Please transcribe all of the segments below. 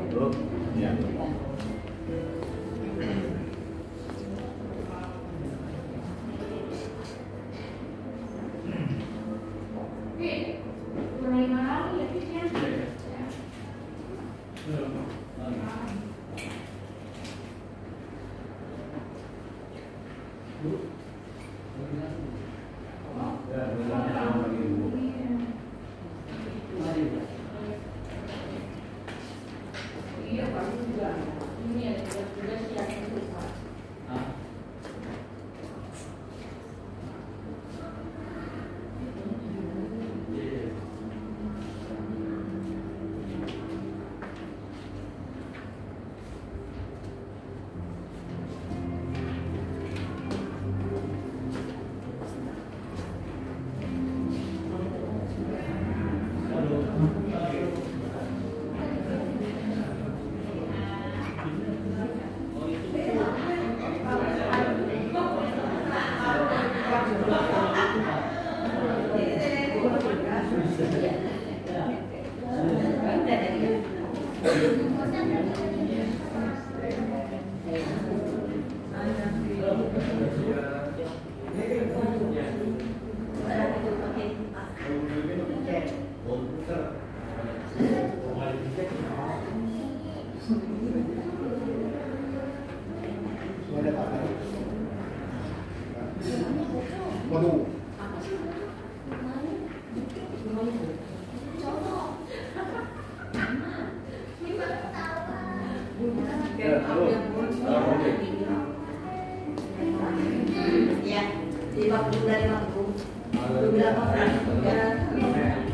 Ya. Waduh. Ya, 50 dari 50. Berapa orang? 150.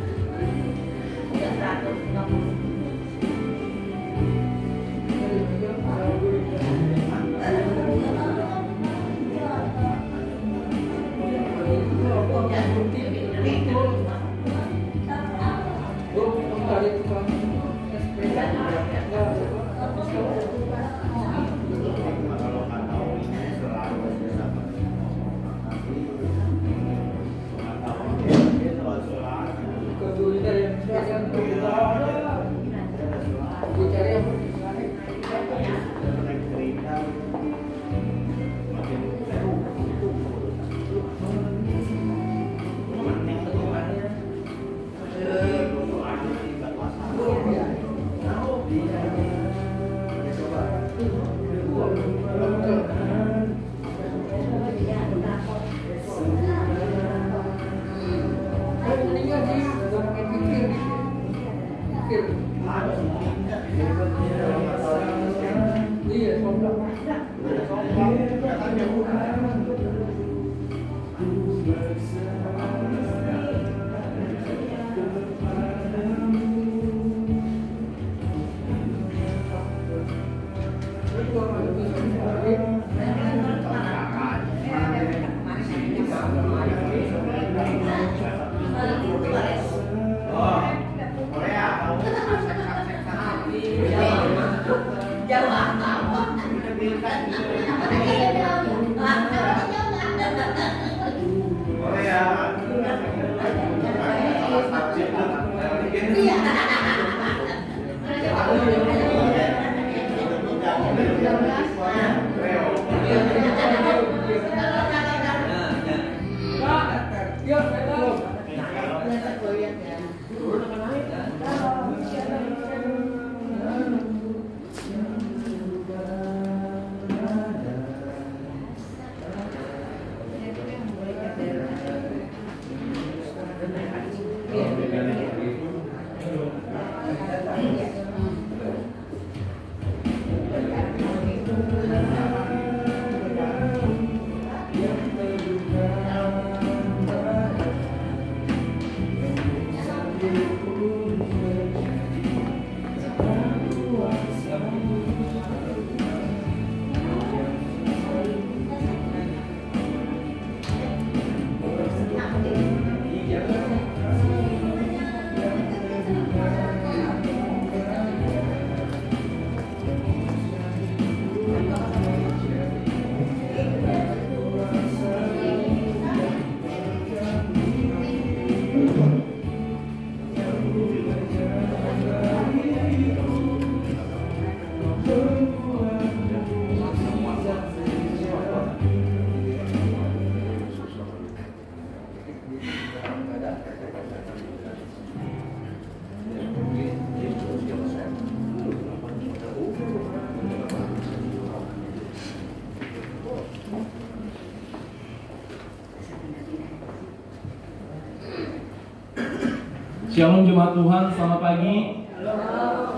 Shalom jemaat Tuhan, selamat pagi.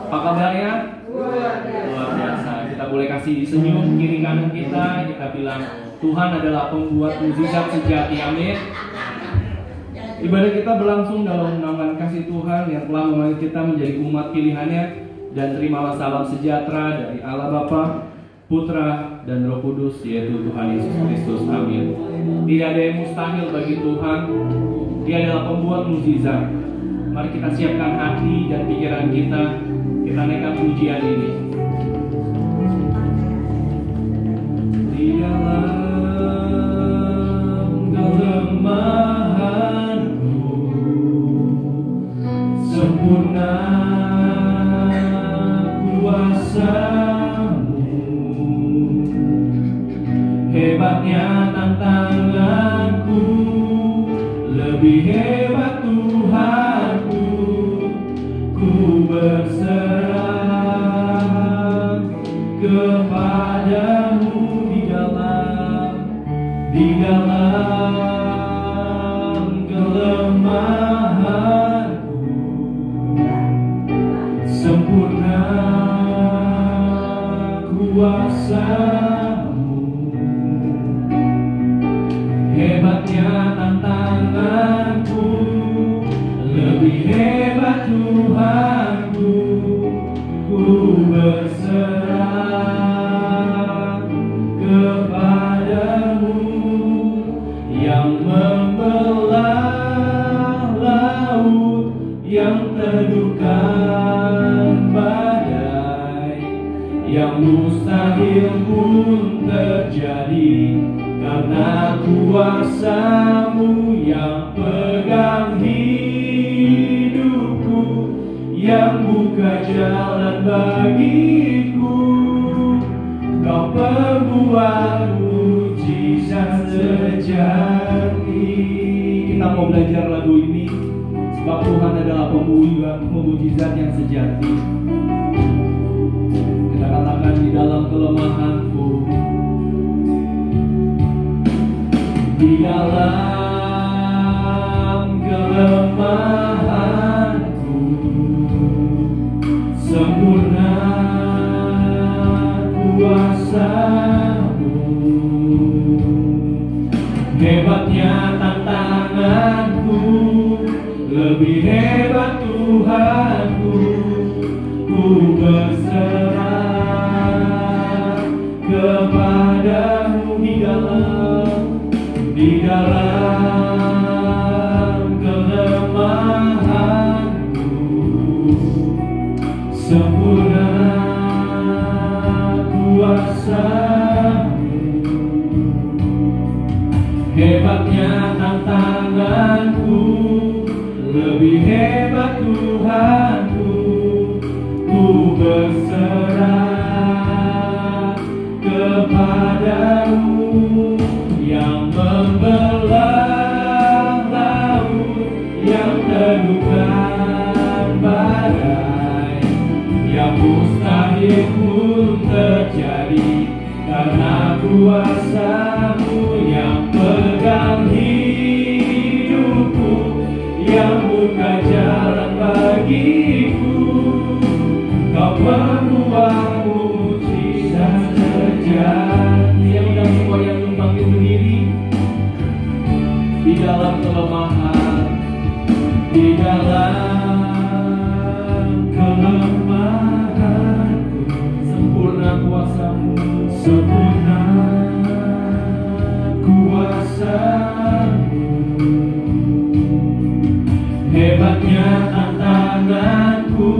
Apa kabarnya? Luar biasa. Kita boleh kasih senyum kiri kanan kita bilang Tuhan adalah pembuat mukjizat sejati. Amin. Ibadah kita berlangsung dalam naungan kasih Tuhan yang telah memanggil kita menjadi umat pilihannya. Dan terimalah salam sejahtera dari Allah Bapa, Putra, dan Roh Kudus, yaitu Tuhan Yesus Kristus. Amin. Tidak ada yang mustahil bagi Tuhan. Dia adalah pembuat mukjizat. Mari kita siapkan hati dan pikiran kita naikkan pujian ini. Di dalam kelemahanku sempurna kuasa-Mu, hebatnya tantanganku, lebih hebat Tuhanku. Ku berserah kepadamu di dalam kelemahanku, sempurna kuasa-Mu, hebatnya tantanganku, lebih hebat Tuhanku. Ku berserah kepadamu yang membelah laut, yang teduhkan badai, yang mustahil pun terjadi karena kuasa-Mu yang pegang hidupku, yang buka jalan bagiku. Kau pembuat mukjizat sejati. Kita mau belajar lagu ini sebab Tuhan adalah pembuat mukjizat yang sejati. Kita katakan di dalam kelemahanku, di dalam kelemahanku, sempurna kuasa-Mu, hebatnya tantanganku, lebih hebat Tuhanku. Ku berserah kepadamu di dalam kelemahanku, sempurna kuasa-Mu, hebatnya tantanganku, lebih hebat Tuhanku. Ku berserah kepadamu yang membelah laut, yang teduhkan badai, yang mustahil pun terjadi karena kuasa-Mu yang pegang hidupku, yang buka jalan bagiku. Kau pembuat mukjizat sejati. Yang undang semua yang membangkit berdiri. Di dalam kelemahan, di dalam kelemahanku, sempurna kuasa-Mu, sempurna kuasa-Mu, hebatnya tantanganku,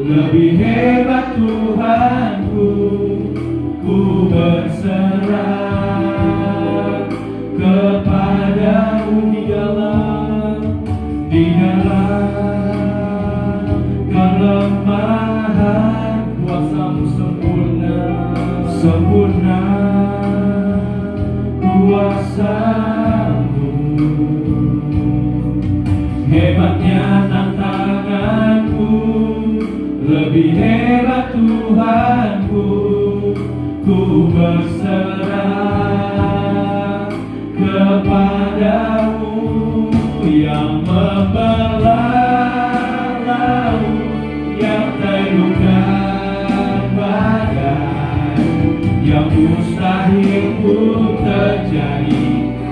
lebih hebat Tuhanku. Ku berserah kepadamu di dalam kelemahan. Kuasa-Mu sempurna kuasa-Mu, hebatnya tantanganku, lebih hebat Tuhanku. Ku berserah kepadamu yang membelah teguhkan badai, yang mustahil pun terjadi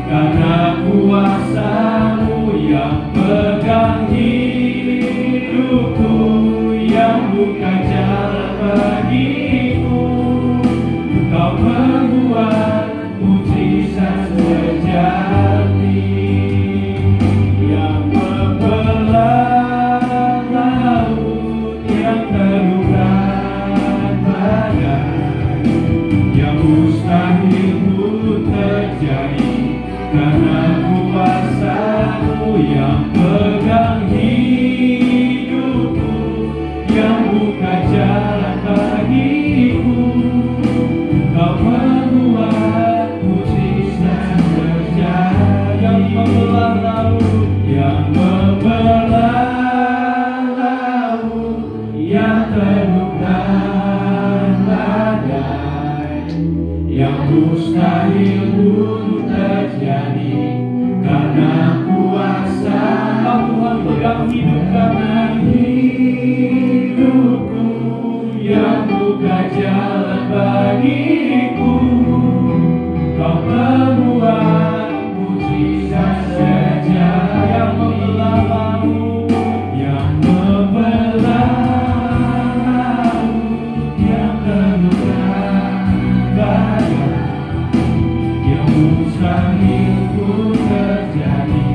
karena kuasa-Mu yang pegang hidupku, yang buka jalan bagiku. Kau membuat mujizat sejati yang membelah laut, yang terlukan badai, yang mustahil pun terjadi karena kuasa-Mu yang pegang hidupku, yang buka jalan bagiku. Kau membuat mujizat terjadi yang membelah laut, yang membelah laut, yang terlukan badai, yang mustahil pun terjadi karena kuasa Tuhan pegang hidup karena hidupku, yang buka jalan bagiku. Kau membuat mujizat sejati yang membelah laut, yang membelah laut, yang terlukan badai, yang mustahil pun terjadi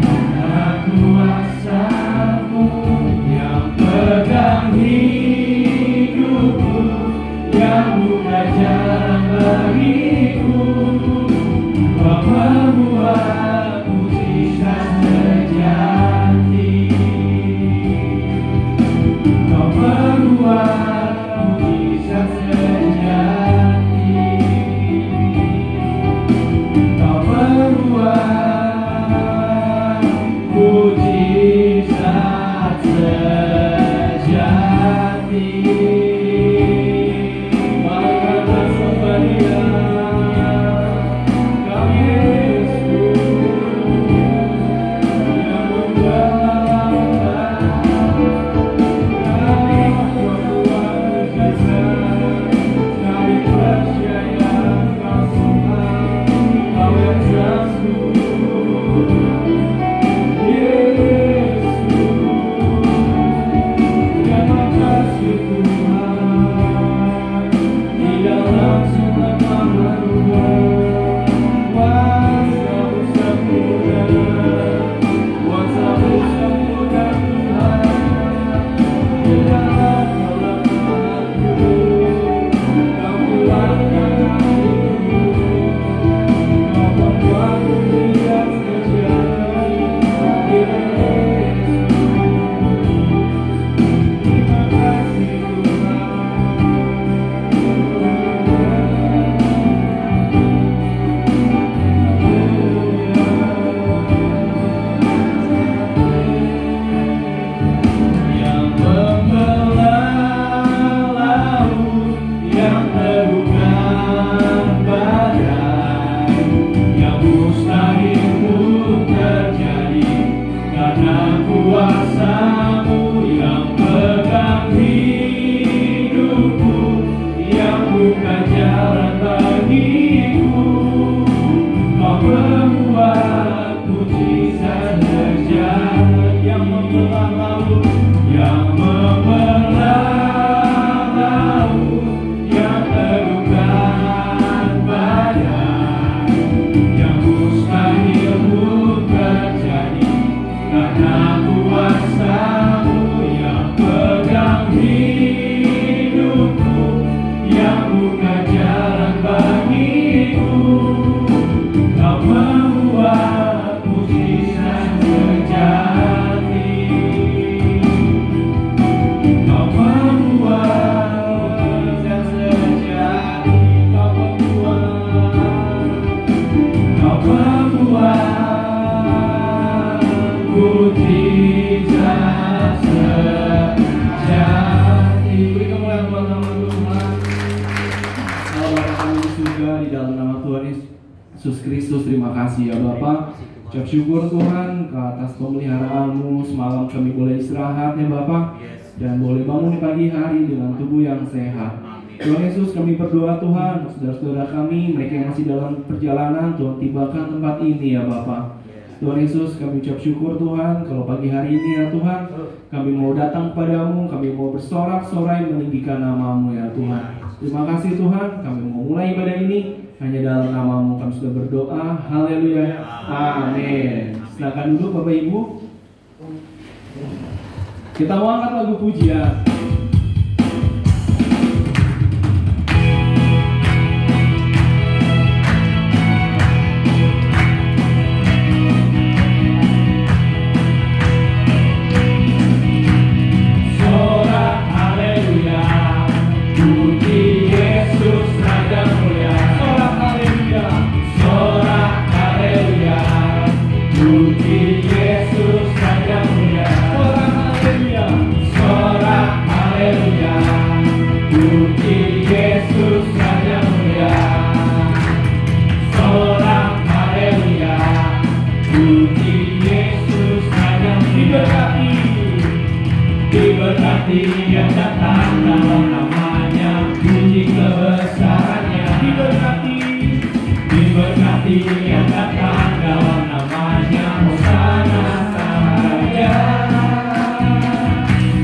karena kuasa-Mu yang pegang hidupku, yang buka jalan bagiku. Kau membuat mujizat sejati, Kau membuat mujizat sejati, Kau membuat mujizat sejati. Banggalah sembahyan Kau Yesus, yang membelah kami membuat mujizat, kami percaya Kau semua, Kau yang satu. Terima kasih Tuhan, di dalam semua perluan kuasa-Mu sempurna, kuasa-Mu sempurna Tuhan, di dalam kelemahanku Kau kuatkan hatiku, Kau membuat mujizat sejati. Terima kasih yang membelah laut, yang terlukan badai, yang mustahil pun terjadi karena kuasa-Mu yang pegang hidupku, yang buka jalan bagiku. Kau membuat mujizat terjadi yang membelah laut, yang membelah laut, yang terlukan badai, yang mustahil pun terjadi karena kuasa-Mu yang pegang hidupku, yang buka jalan bagiku. Kau membuat mujizat sejati, Kau membuat mujizat sejati, Kau membuat mujizat sejati. Beri kemuliaan buat nama Tuhan. Allah Bapa kami di surga, di dalam nama Tuhan Yesus Kristus, terima kasih ya Bapa. Ucap syukur Tuhan ke atas pemeliharaan-Mu. Semalam kami boleh istirahat ya Bapa. dan boleh bangun di pagi hari dengan tubuh yang sehat. Tuhan Yesus, kami berdoa Tuhan, saudara-saudara kami, mereka yang masih dalam perjalanan, Tuhan tibakan tempat ini ya Bapa. Tuhan Yesus, kami ucap syukur Tuhan, kalau pagi hari ini ya Tuhan, kami mau datang kepadamu, kami mau bersorak-sorai meninggikan nama-Mu ya Tuhan. Terima kasih Tuhan, kami mau mulai ibadah ini, hanya dalam nama-Mu kami sudah berdoa, haleluya, amin. Silakan duduk Bapak Ibu. Kita mau angkat lagu pujian. Diberkati yang datang dalam namanya, puji kebesarannya. Diberkati yang datang dalam namanya, hosana sang raja.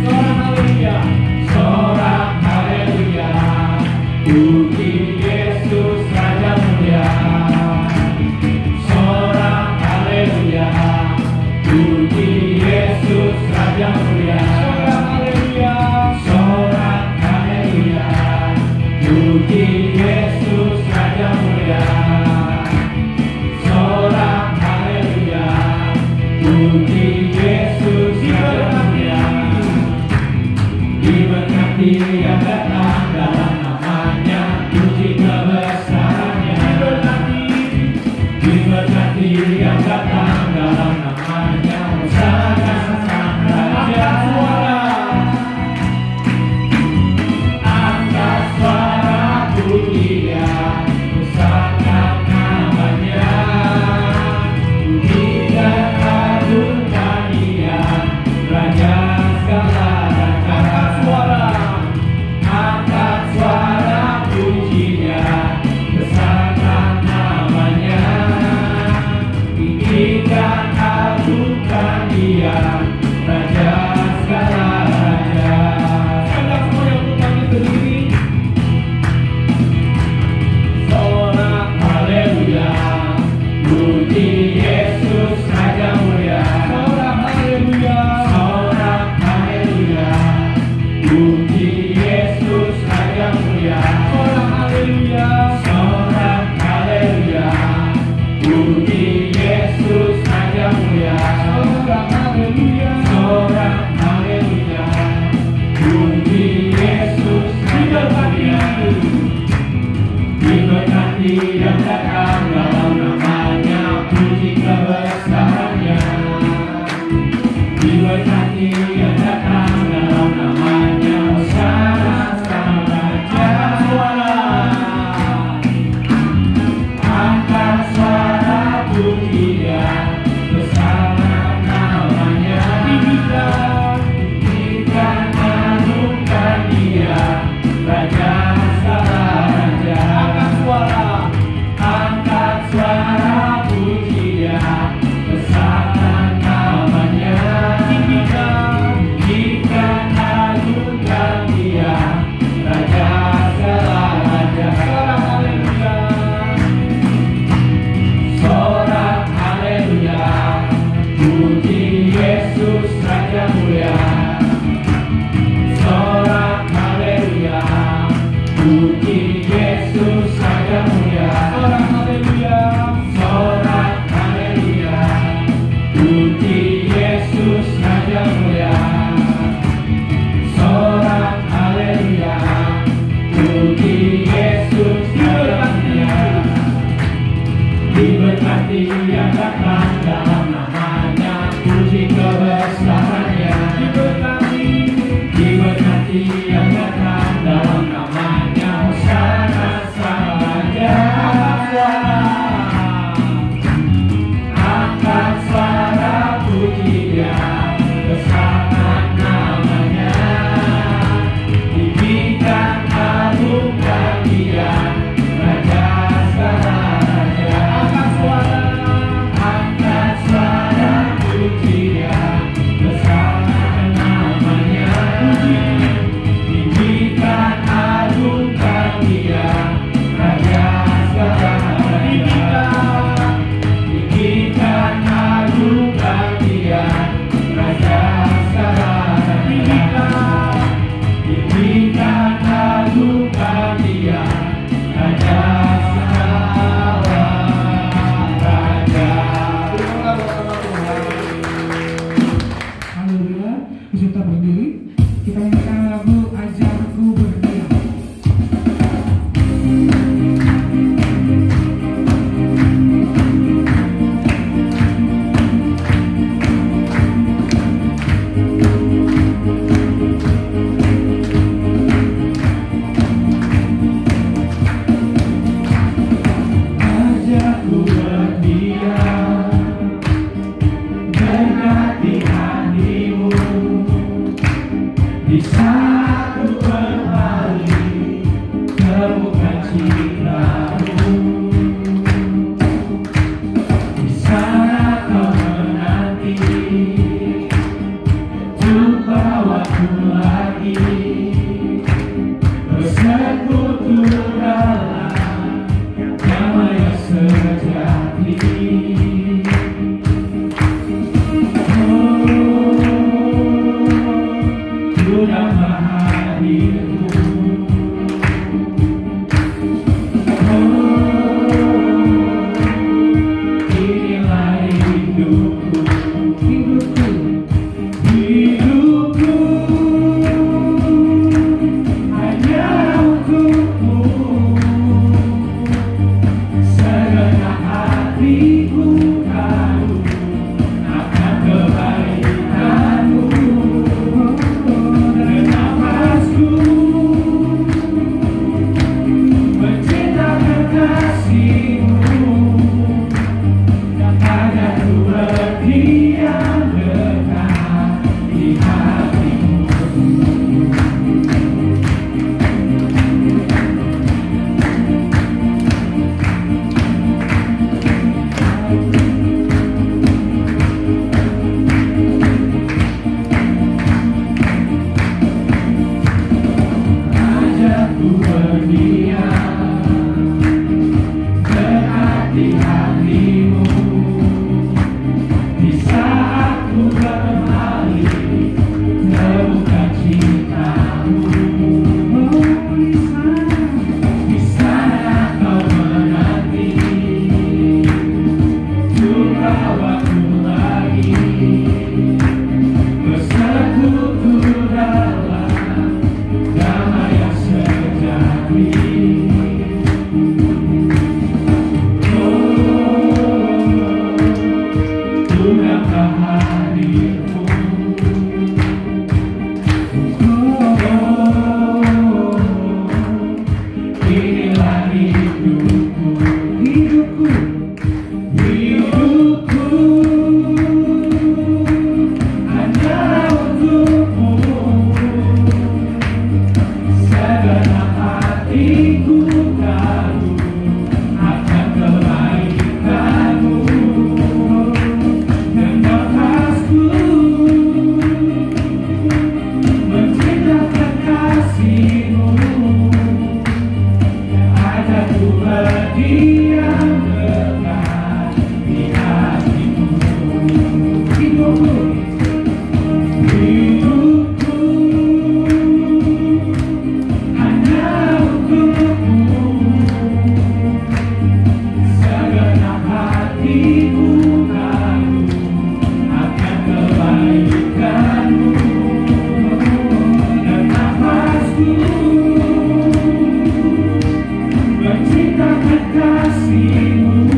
Sorak haleluya, sorak haleluya, puji Yesus Raja mulia. Sorak haleluya, puji Yesus Raja mulia. Puji Yesus Raja mulia, sorak haleluya. Puji Yesus Raja mulia. Diberkati yang datang dalam namanya, puji kebesarannya. Diberkati yang datang dalam namanya, hosana sang raja. Yang datang dalam namanya, puji kebesarannya. Diberkati yang datang dalam namanya, hosana. kasih-Mu, ajak ku berdiam dekat di hatimu. Hidupku hanya untukmu, segenap hatiku tahu akan kebaikan-Mu, dan nafasku mencintakan kasih-Mu,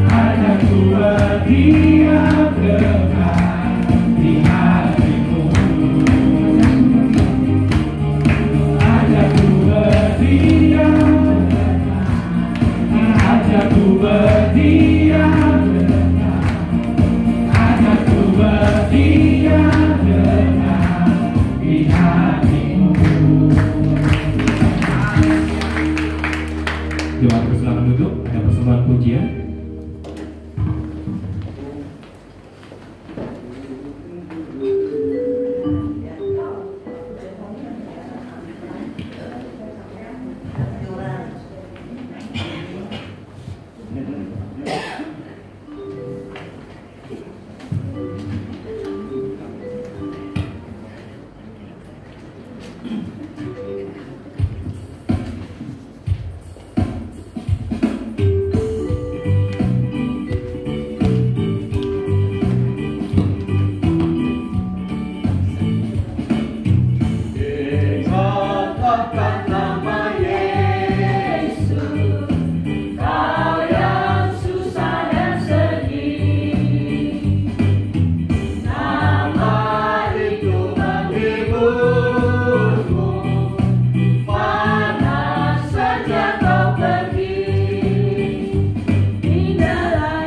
ajak ku berdiam dekat di hatimu, ajak ku berdiam dekat, ajak ku berdiam dekat, ajak ku berdiam dekat di hatimu. Jemaat bersilakan duduk, ada persembahan pujian. Ingatkan nama Yesus, kau yang susah dan sedih. Nama itu menghiburmu, mana saja kau pergi. Indahlah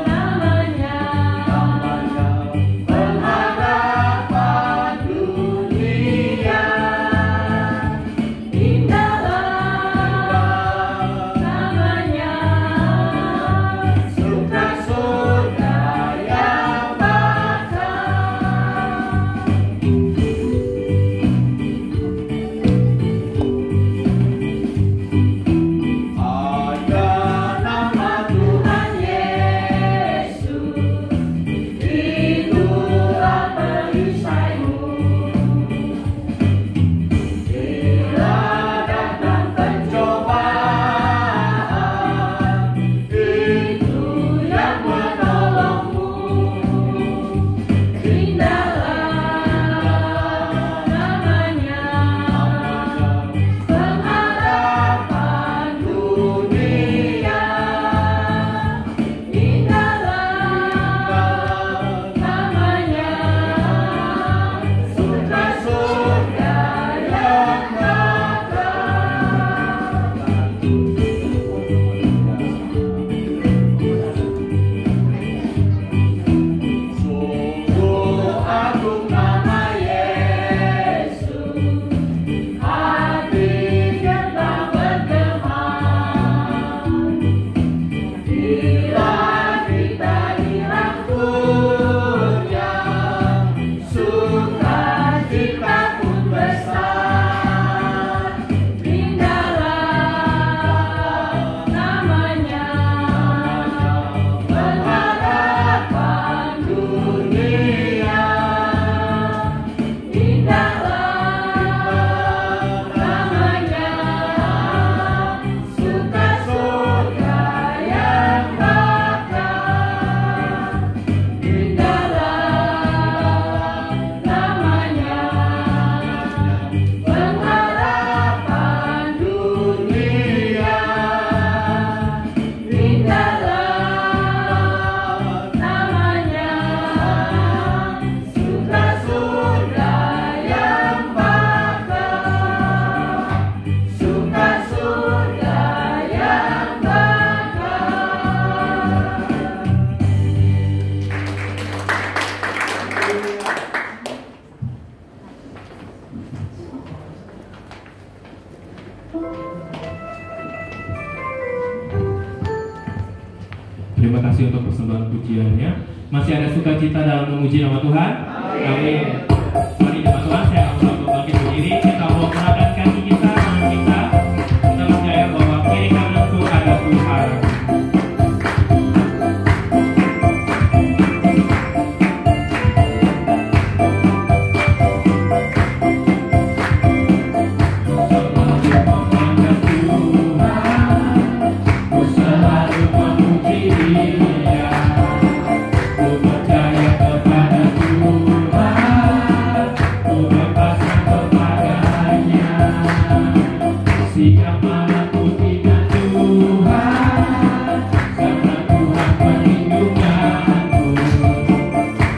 namanya, pengharapan dunia. Indahlah namanya, surga surga yang bakal. Ada nama Tuhan Yesus, itulah perisai-Mu. Bila datang pencobaan, itu yang menolongmu. Indahlah namanya, pengharapan dunia. Indahlah namanya, surga surga yang sungguh agung nama Yesus, hati kita bergema. Bila kita dirangkulnya, sukacita pun besar. Indahlah namanya, pengharapan dunia. Indahlah namanya, surga surga yang bakal. Indahlah namanya, pengharapan dunia. Indahlah namanya, surga surga yang bakal, surga surga yang Terima kasih untuk persembahan pujiannya. Masih ada sukacita dalam memuji nama Tuhan. Amin. Mari Siang malam ku ingat Tuhan, karena Tuhan perlindunganku.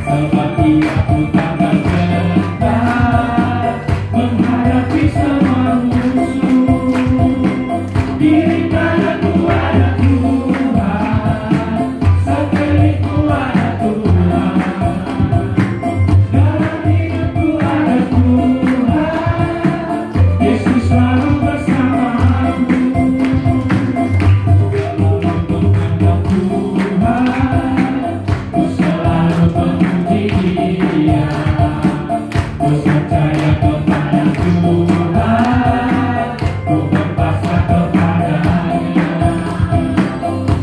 Sebab Dia ku takkan gentar menghadapi semua musuh. Diri kananku ada Tuhan, sekelilingku ada Tuhan, dalam hidupku ada Tuhan. Yesus selalu bersamaku. Selalu menghadap Tuhan, ku selalu memuji Dia. Ku percaya kepada Tuhan, ku berpasrah kepadanya.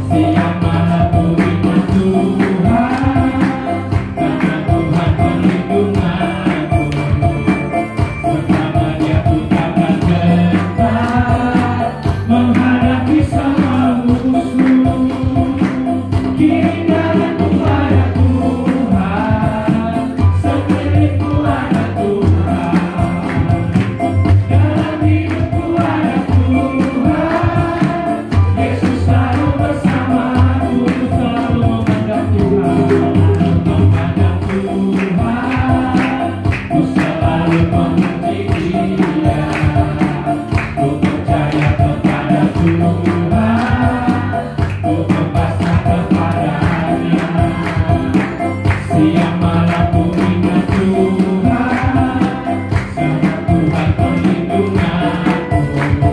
Siang malam ku ingat Tuhan, karena Tuhan perlindunganku. Bersamanya ku takkan gentar menghadapi semua musuh. Kiri kananku ada Tuhan, sekelilingku ada Tuhan, dalam hidupku ada Tuhan. Yesus selalu bersamaku, selalu menghadap Tuhan, menghadap Tuhan. Ku selalu memuji Dia. Ku percaya kepada Tuhan, ku berpasrah kepadanya. Siang malam ku ingat Tuhan, karena Tuhan perlindunganku.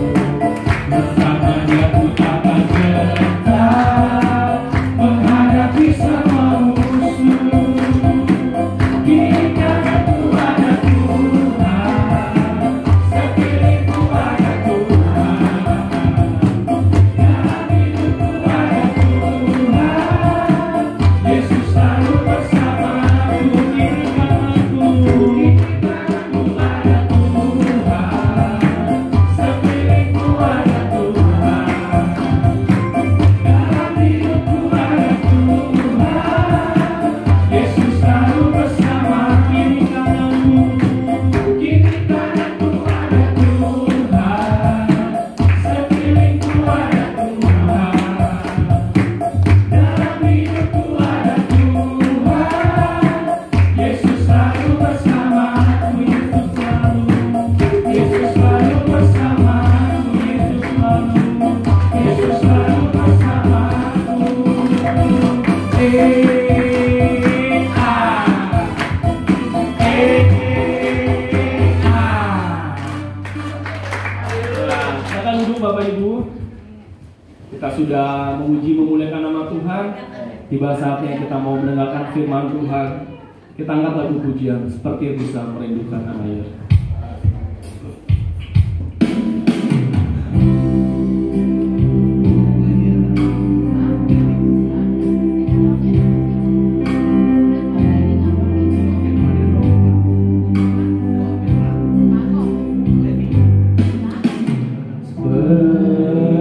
Bersamanya ku takkan gentar menghadapi semua musuh. Kiri kananku ada Tuhan, sekelilingku ada Tuhan, dalam hidupku ada Tuhan. Yesus selalu bersamaku. Kiri kananku ada Tuhan, sekelilingku ada Tuhan, dalam hidupku ada Tuhan. Yesus selalu bersama. Kiri kananku ada Tuhan, sekelilingku ada Tuhan, dalam hidupku ada Tuhan. Yesus selalu bersamaku. Yesus selalu bersamaku. Yesus selalu bersamaku. Silakan duduk Bapak Ibu. Kita sudah memuji memuliakan nama Tuhan. Tiba saatnya kita mau mendengarkan firman Tuhan. Kita angkat lagu pujian seperti yang bisa merindukan air.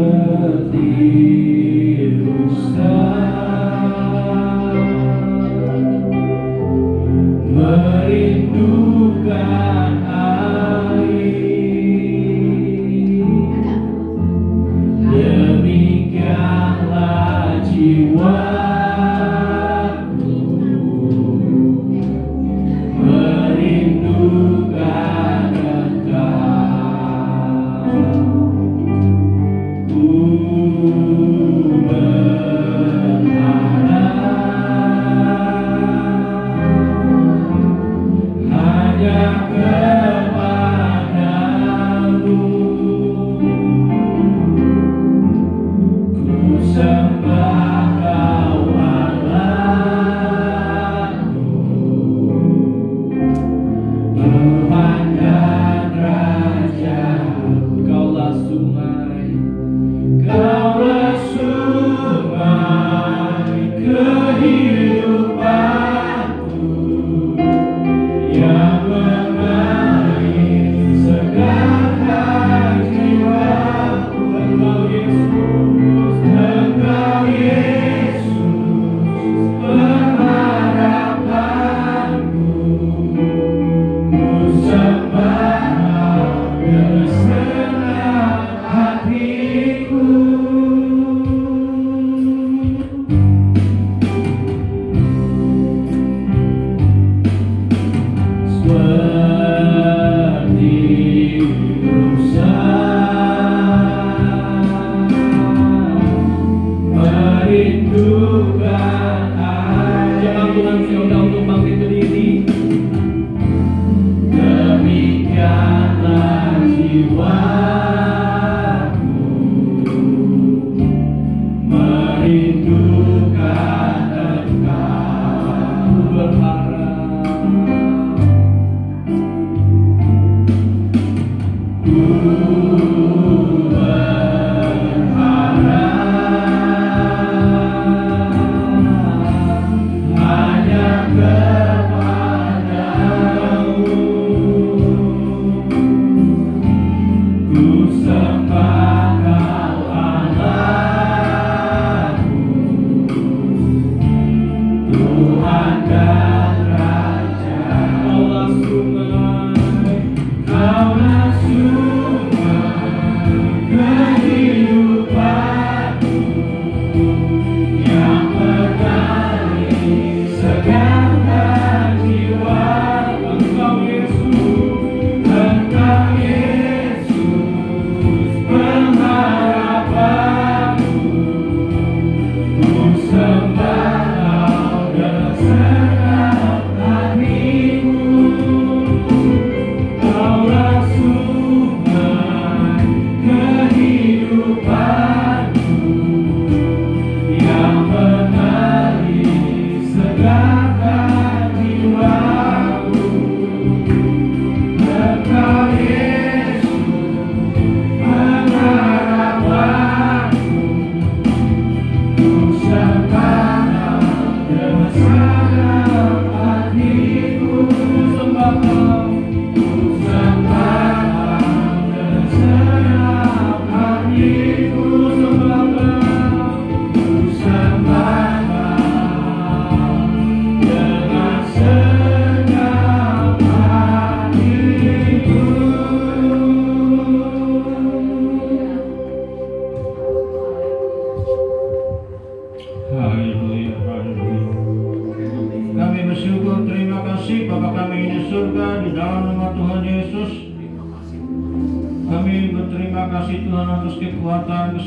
Seperti rusa merindukan air, demikianlah jiwaku merindukan Engkau. Ku berharap hanya kepadamu. Ku sembah Kau Allahku, Tuhan dan Raja. Kaulah sungai, Kaulah sungai kehidupanku, yang mengalir segarkan jiwaku. Engkau Yesus, pengharapanku. Ku sembah jiwaku merindukan Engkau, berharap ku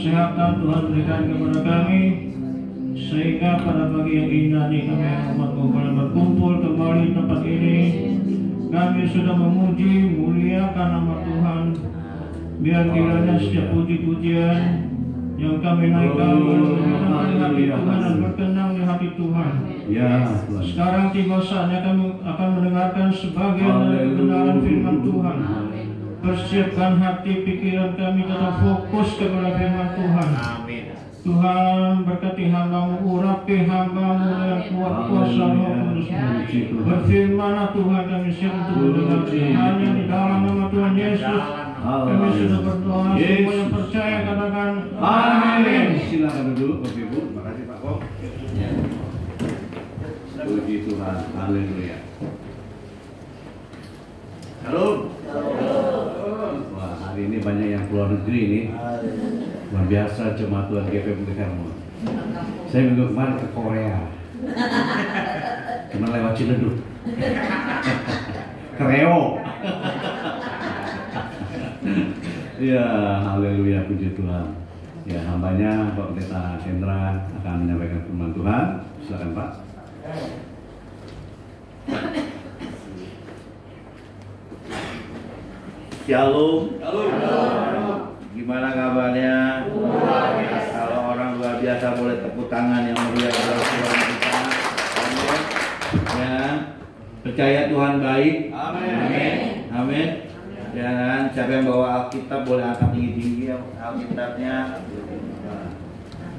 kesehatan Tuhan berikan kepada kami, sehingga pada pagi yang indah ini kami umat-Mu boleh berkumpul kembali di tempat ini. Kami sudah memuji, muliakan nama Tuhan. Biar kiranya setiap puji-pujian yang kami naikkan berkenan di hati Tuhan dan berkenan di hati Tuhan. Sekarang tiba saatnya kami akan mendengarkan sebagian dari kebenaran firman Tuhan. Persiapkan hati pikiran kami tetap fokus kepada firman Tuhan. Tuhan berkati hamba-Mu, urapi hamba-Mu dengan kuat kuasa Roh Kudus-Mu. Berfirman Tuhan, kami siap untuk mendengar hanya di dalam nama Tuhan Yesus. Kami sudah berdoa, semua yang percaya katakan amin. Silakan duduk Bapak Ibu. Terima kasih Pak Kok. Puji Tuhan, haleluya. Halo. Wah, hari ini banyak yang keluar negeri nih. Luar biasa jemaat Tuhan GP Bukitkarmo. Saya minggu kemarin ke Korea. Cuma lewat Ciledug. Kreo. Ya, haleluya, puji Tuhan. Ya, hambanya Pak Pendeta Hendra akan menyampaikan firman Tuhan. Silakan Pak. Shalom. Gimana kabarnya? Kalau orang luar biasa boleh tepuk tangan yang mulia kepada Tuhan kita. Amin. Ya, percaya Tuhan baik. Amin. Amin. Dan siapa yang bawa Alkitab boleh angkat tinggi-tinggi Alkitabnya.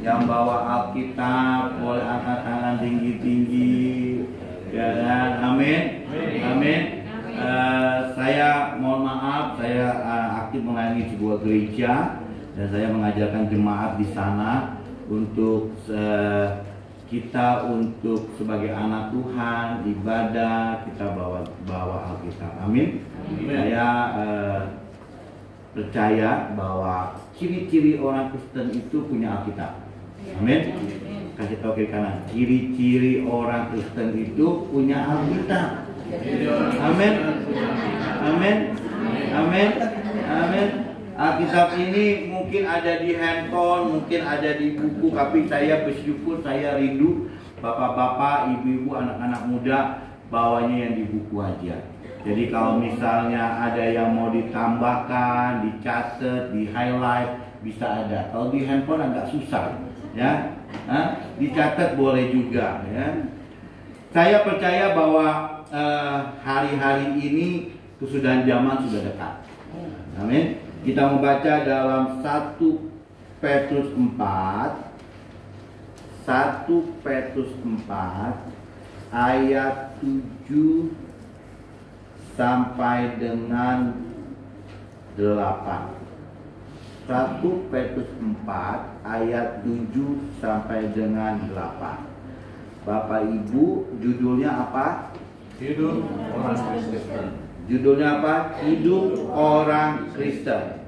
Yang bawa Alkitab boleh angkat tangan tinggi-tinggi. Ya kan? Amin. Amin. Saya mohon maaf, saya aktif melayani sebuah gereja dan saya mengajarkan jemaat di sana untuk kita untuk sebagai anak Tuhan ibadah kita bawa Alkitab. Amin. Saya percaya bahwa ciri-ciri orang Kristen itu punya Alkitab. Amin. Kasih tahu kiri kanan, ciri-ciri orang Kristen itu punya Alkitab. Amin. Amin. Amin. Amin. Alkitab ini mungkin ada di handphone, mungkin ada di buku, tapi saya bersyukur, saya rindu bapak-bapak, ibu-ibu, anak-anak muda bawanya yang di buku aja. Jadi kalau misalnya ada yang mau ditambahkan, dicatat, di highlight, bisa ada. Kalau di handphone agak susah, ya. Dicatat boleh juga, ya. Saya percaya bahwa hari-hari ini kesudahan zaman sudah dekat. Amin. Kita membaca dalam 1 Petrus 4 ayat 7 sampai dengan 8. 1 Petrus 4 ayat 7 sampai dengan 8. Bapak Ibu, judulnya apa? Hidup orang Kristen. Judulnya apa? Hidup orang Kristen.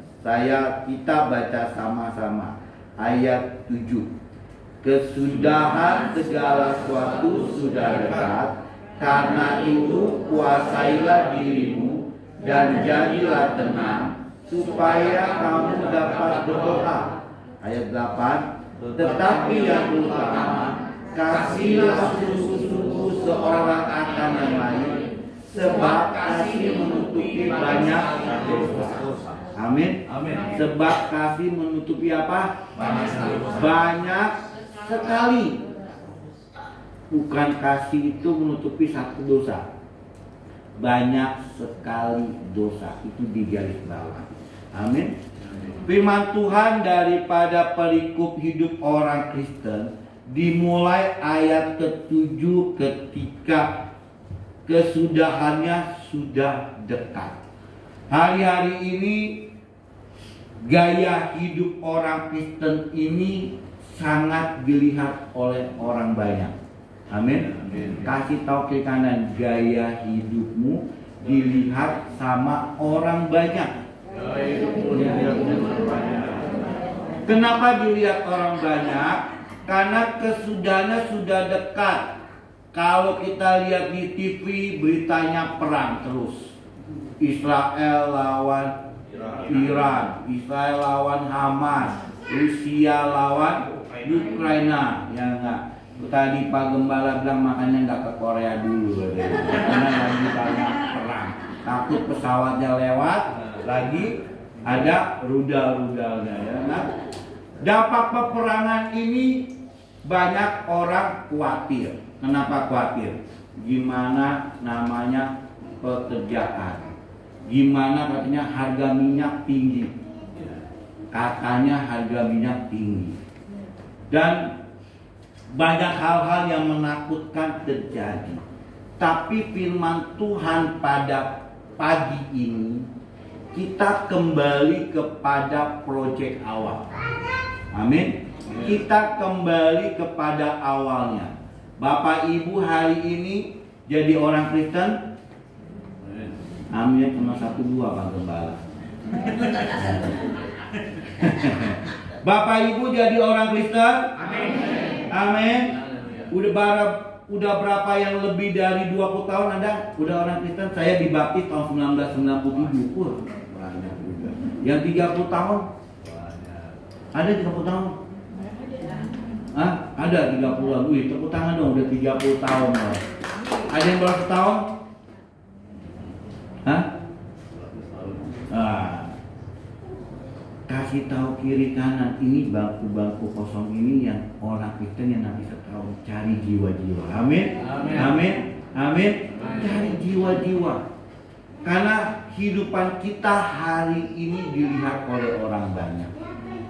Kita baca sama-sama. Ayat 7. Kesudahan segala sesuatu sudah dekat. Karena itu kuasailah dirimu dan jadilah tenang, supaya kamu dapat berdoa. Ayat 8. Tetapi yang utama, kasihlah sungguh-sungguh seorang akan yang lain, sebab kasih menutupi banyak dosa. Amin. Sebab kasih menutupi apa? Banyak sekali. Bukan kasih itu menutupi satu dosa, banyak sekali dosa. Itu di garis bawah. Amin. Firman Tuhan daripada perikop hidup orang Kristen dimulai ayat ke-7 ketika kesudahannya sudah dekat. Hari-hari ini gaya hidup orang Kristen ini sangat dilihat oleh orang banyak. Amin. Kasih tahu ke kanan, gaya hidupmu dilihat sama orang banyak. Kenapa dilihat orang banyak? Karena kesudahannya sudah dekat. Kalau kita lihat di TV, beritanya perang terus. Israel lawan Iran, Israel lawan Hamas, Rusia lawan Ukraina, ya enggak? Tadi Pak Gembala bilang makanya nggak ke Korea dulu, karena lagi banyak perang. Takut pesawatnya lewat, lagi ada rudal-rudalnya. Ya. Nah, dampak peperangan ini banyak orang khawatir. Kenapa khawatir? Gimana namanya pekerjaan? Gimana katanya harga minyak tinggi? Katanya harga minyak tinggi. Dan banyak hal-hal yang menakutkan terjadi. Tapi firman Tuhan pada pagi ini, kita kembali kepada proyek awal. Amin. Kita kembali kepada awalnya. Bapak Ibu hari ini jadi orang Kristen. Amin. Cuma 1-2 Pak Gembala. Bapak Ibu jadi orang Kristen. Amin. Amin. Udah berapa yang lebih dari 20 tahun Anda udah orang Kristen? Saya dibaptis tahun 1997. Banyak juga. Yang 30 tahun? Ada 30 tahun? Ada 30-an. Wih, tepuk tangan dong, udah 30 tahun. Ada yang berapa tahun? Kasih tahu kiri kanan, ini bangku-bangku kosong ini yang orang Kristen yang nanti setahun cari jiwa-jiwa. Amin. Amin. Amin. Cari jiwa-jiwa. Karena kehidupan kita hari ini dilihat oleh orang banyak.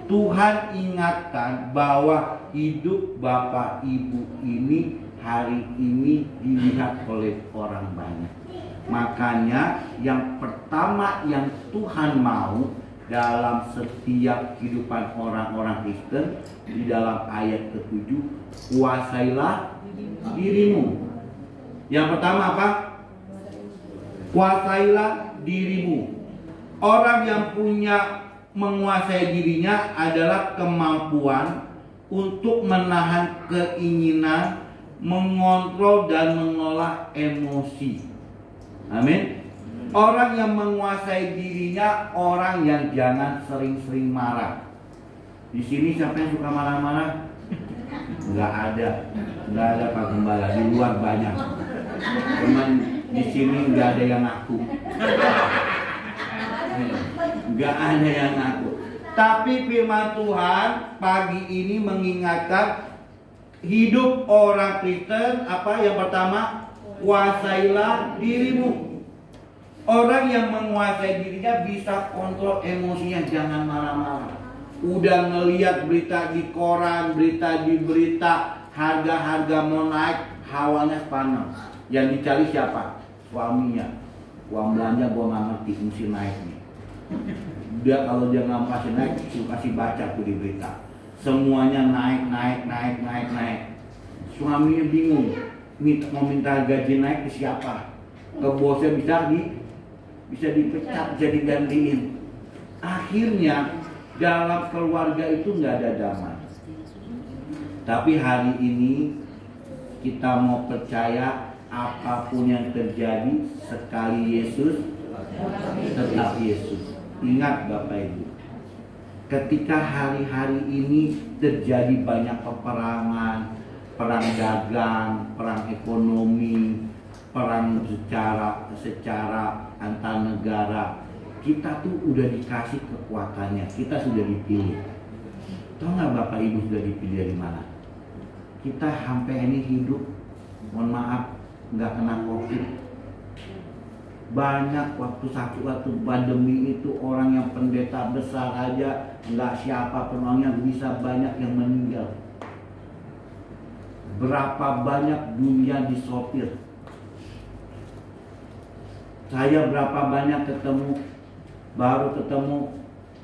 Tuhan ingatkan bahwa hidup Bapak Ibu ini hari ini dilihat oleh orang banyak. Makanya yang pertama yang Tuhan mau dalam setiap kehidupan orang-orang Kristen di dalam ayat ke-7, kuasailah dirimu. Yang pertama apa? Kuasailah dirimu. Orang yang punya menguasai dirinya adalah kemampuan untuk menahan keinginan, mengontrol dan mengolah emosi. Amin. Orang yang menguasai dirinya, orang yang jangan sering-sering marah. Di sini siapa yang suka marah-marah? Nggak ada Pak Gembala. Di luar banyak. Cuman Di sini nggak ada yang ngaku. Nggak ada yang ngaku. Tapi firman Tuhan pagi ini mengingatkan hidup orang Kristen apa yang pertama, kuasailah dirimu. Orang yang menguasai dirinya bisa kontrol emosinya, jangan marah-marah. Udah ngeliat berita di koran, berita di berita, harga-harga mau naik, hawanya panas. Yang dicari siapa? Suaminya. Uang belanja gua nggak ngerti, mesti naik nih. Dia kalau dia nggak kasih naik, kasih baca tuh di berita. Semuanya naik. Suaminya bingung, mau minta gaji naik ke siapa? Ke bosnya bisa dipecat, bisa digantiin. Akhirnya dalam keluarga itu nggak ada damai. Tapi hari ini kita mau percaya apapun yang terjadi, sekali Yesus tetap Yesus. Ingat Bapak Ibu, ketika hari-hari ini terjadi banyak peperangan, perang dagang, perang ekonomi, perang secara antar negara, kita tuh udah dikasih kekuatannya, kita sudah dipilih. Tahu nggak Bapak Ibu sudah dipilih dari mana? Kita sampai ini hidup, mohon maaf, nggak kena COVID. Banyak waktu pandemi itu orang yang pendeta besar aja, nggak siapa penuangnya, bisa banyak yang meninggal. Berapa banyak dunia disopir. Saya berapa banyak baru ketemu,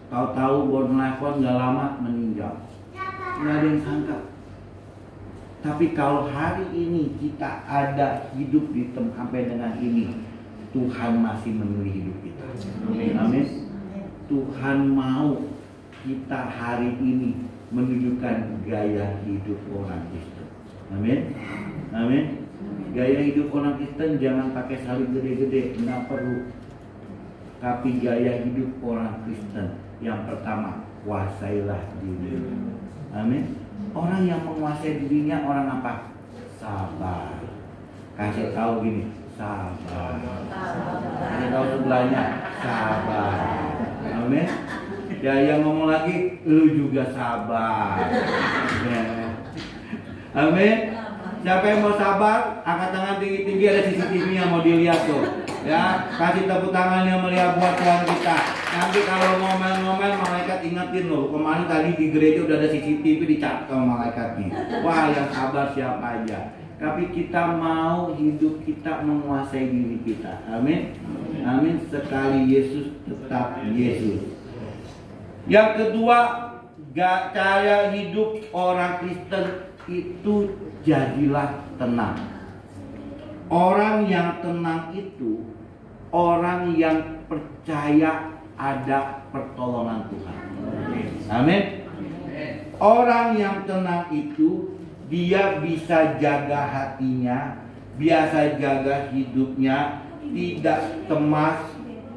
tahu-tahu baru nelfon nggak lama meninggal. Nggak ada yang sangka. Tapi kalau hari ini kita ada hidup sampai dengan ini, Tuhan masih memilih hidup kita. Amin. Tuhan mau kita hari ini menunjukkan gaya hidup orang Kristen. Amin. Amin. Gaya hidup orang Kristen jangan pakai salib gede-gede, nggak perlu. Tapi gaya hidup orang Kristen yang pertama, kuasailah diri. Amin. Orang yang menguasai dirinya orang apa? Sabar. Kasih tahu gini, sabar. Kasih tahu sebelahnya, sabar. Amin. Ya yang ngomong lagi, lu juga sabar. Ya. Amin. Siapa yang mau sabar, angkat tangan tinggi-tinggi, ada CCTV yang mau dilihat tuh. Ya, kasih tepuk tangan yang meriah buat Tuhan kita. Nanti kalau ngomel-ngomel, malaikat ingetin loh. Kemarin tadi di gereja udah ada CCTV dicatat sama malaikatnya. Wah, yang sabar siapa aja. Tapi kita mau hidup kita menguasai diri kita. Amin. Amin. Sekali Yesus tetap Yesus. Yang kedua, cara hidup orang Kristen itu jadilah tenang. Orang yang tenang itu orang yang percaya ada pertolongan Tuhan. Amin. Orang yang tenang itu dia bisa jaga hatinya, biasa jaga hidupnya, tidak cemas,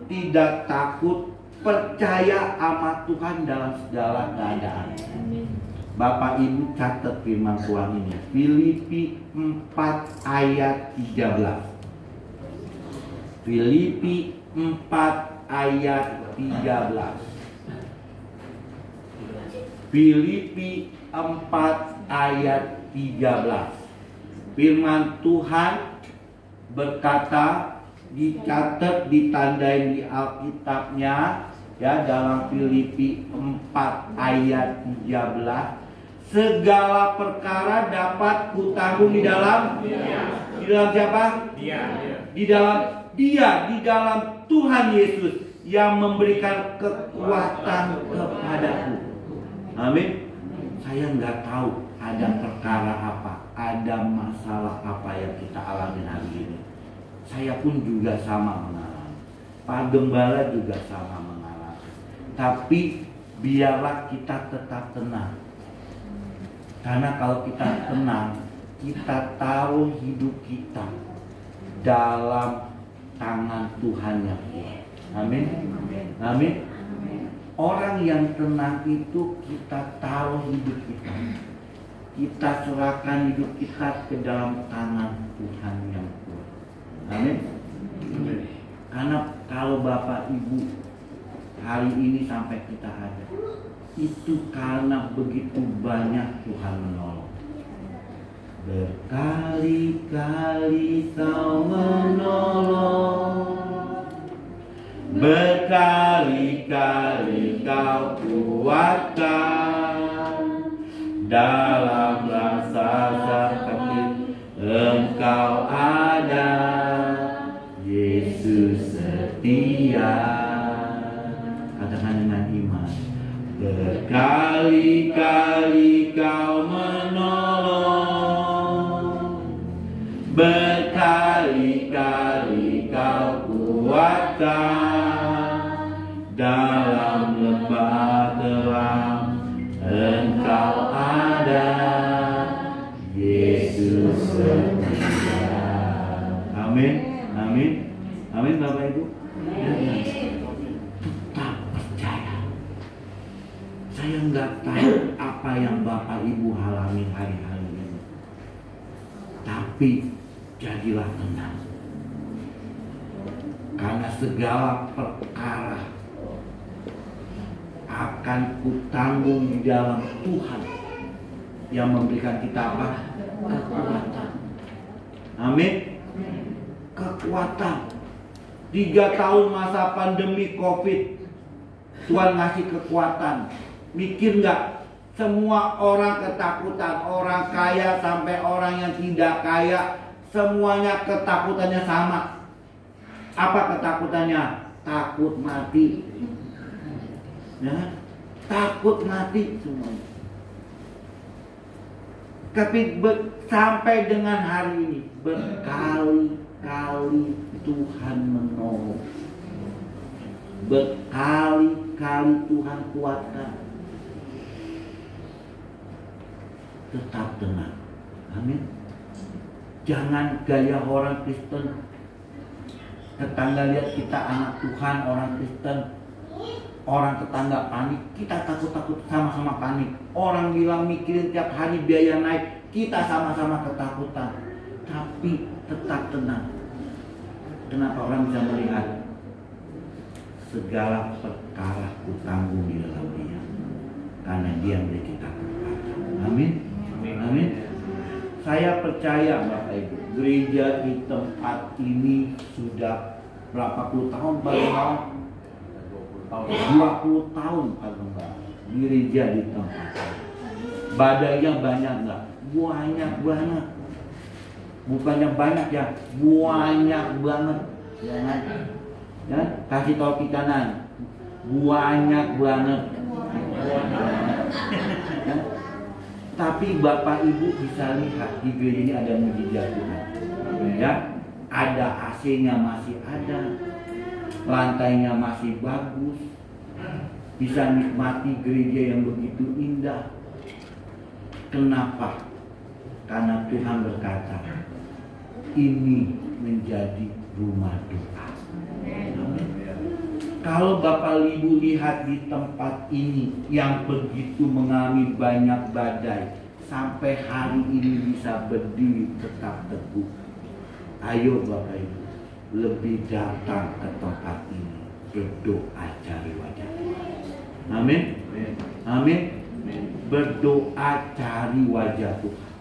tidak takut, percaya sama Tuhan dalam segala keadaan. Bapak Ibu catat firman Tuhan ini, Filipi 4 ayat 13. Filipi 4 ayat 13. Filipi 4 ayat 13. Firman Tuhan berkata, dicatat, ditandai di Alkitabnya, ya, dalam Filipi 4 ayat 13. Segala perkara dapat kutanggung di dalam siapa? Di dalam Tuhan Yesus yang memberikan kekuatan kepadaku. Amin. Saya nggak tahu ada perkara apa, ada masalah apa yang kita alami hari ini. Saya pun juga sama mengalami. Pak Gembala juga sama mengalami. Tapi biarlah kita tetap tenang. Karena kalau kita tenang, kita taruh hidup kita dalam tangan Tuhan yang kuat. Amin. Amin. Orang yang tenang itu kita taruh hidup kita. Kita serahkan hidup kita ke dalam tangan Tuhan yang kuat. Amin. Karena kalau Bapak Ibu hari ini sampai kita ada, itu karena begitu banyak Tuhan menolong. Berkali-kali Kau menolong, berkali-kali Kau kuatkan, dalam rasa sakit Engkau ada, Yesus setia. Katakan dengan iman. Berkali-kali Kau menolong, berkali-kali Kau kuatkan, dalam lembah kelam Engkau ada, Yesus setia. Amin, amin, amin Bapak Ibu. Tetap percaya. Saya nggak tahu apa yang Bapak Ibu alami hari-hari ini, tapi jadilah tenang, karena segala perkara akan kutanggung di dalam Tuhan yang memberikan kita apa? Kekuatan. Amin. Kekuatan. 3 tahun masa pandemi COVID, Tuhan ngasih kekuatan. Mikir nggak? Semua orang ketakutan, orang kaya sampai orang yang tidak kaya, semuanya ketakutannya sama. Apa ketakutannya? Takut mati. Ya, takut mati semuanya. Tapi sampai dengan hari ini berkali-kali Tuhan menolong, berkali-kali Tuhan kuatkan. Tetap tenang. Amin. Jangan gaya orang Kristen. Tetangga lihat kita anak Tuhan, orang Kristen, orang tetangga panik, kita takut-takut, sama-sama panik. Orang bilang mikirin tiap hari biaya naik, kita sama-sama ketakutan. Tapi tetap tenang. Kenapa orang bisa melihat? Segala perkara kutanggung di dalam Dia, karena Dia memberi kita kekuatan. Amin. Amin. Saya percaya Bapak Ibu, gereja di tempat ini sudah berapa puluh tahun, Pak Gembala? 20 tahun Pak Gembala. Gereja di tempat. Badainya banyak enggak? Banyak. Bukannya banyak ya, banyak banget. Jangan. Ya, kasih tahu di kanan. Banyak banget. Ya. Tapi Bapak Ibu bisa lihat di gereja ini ada mujizat Tuhan. Ya, ada AC-nya masih ada, lantainya masih bagus, bisa nikmati gereja yang begitu indah. Kenapa? Karena Tuhan berkata, ini menjadi rumah doa. Kalau Bapak Ibu lihat di tempat ini yang begitu mengalami banyak badai, sampai hari ini bisa berdiri tetap teguh. Ayo Bapak Ibu, lebih datang ke tempat ini, berdoa cari wajah Tuhan. Amin. Amin. Berdoa cari wajah Tuhan.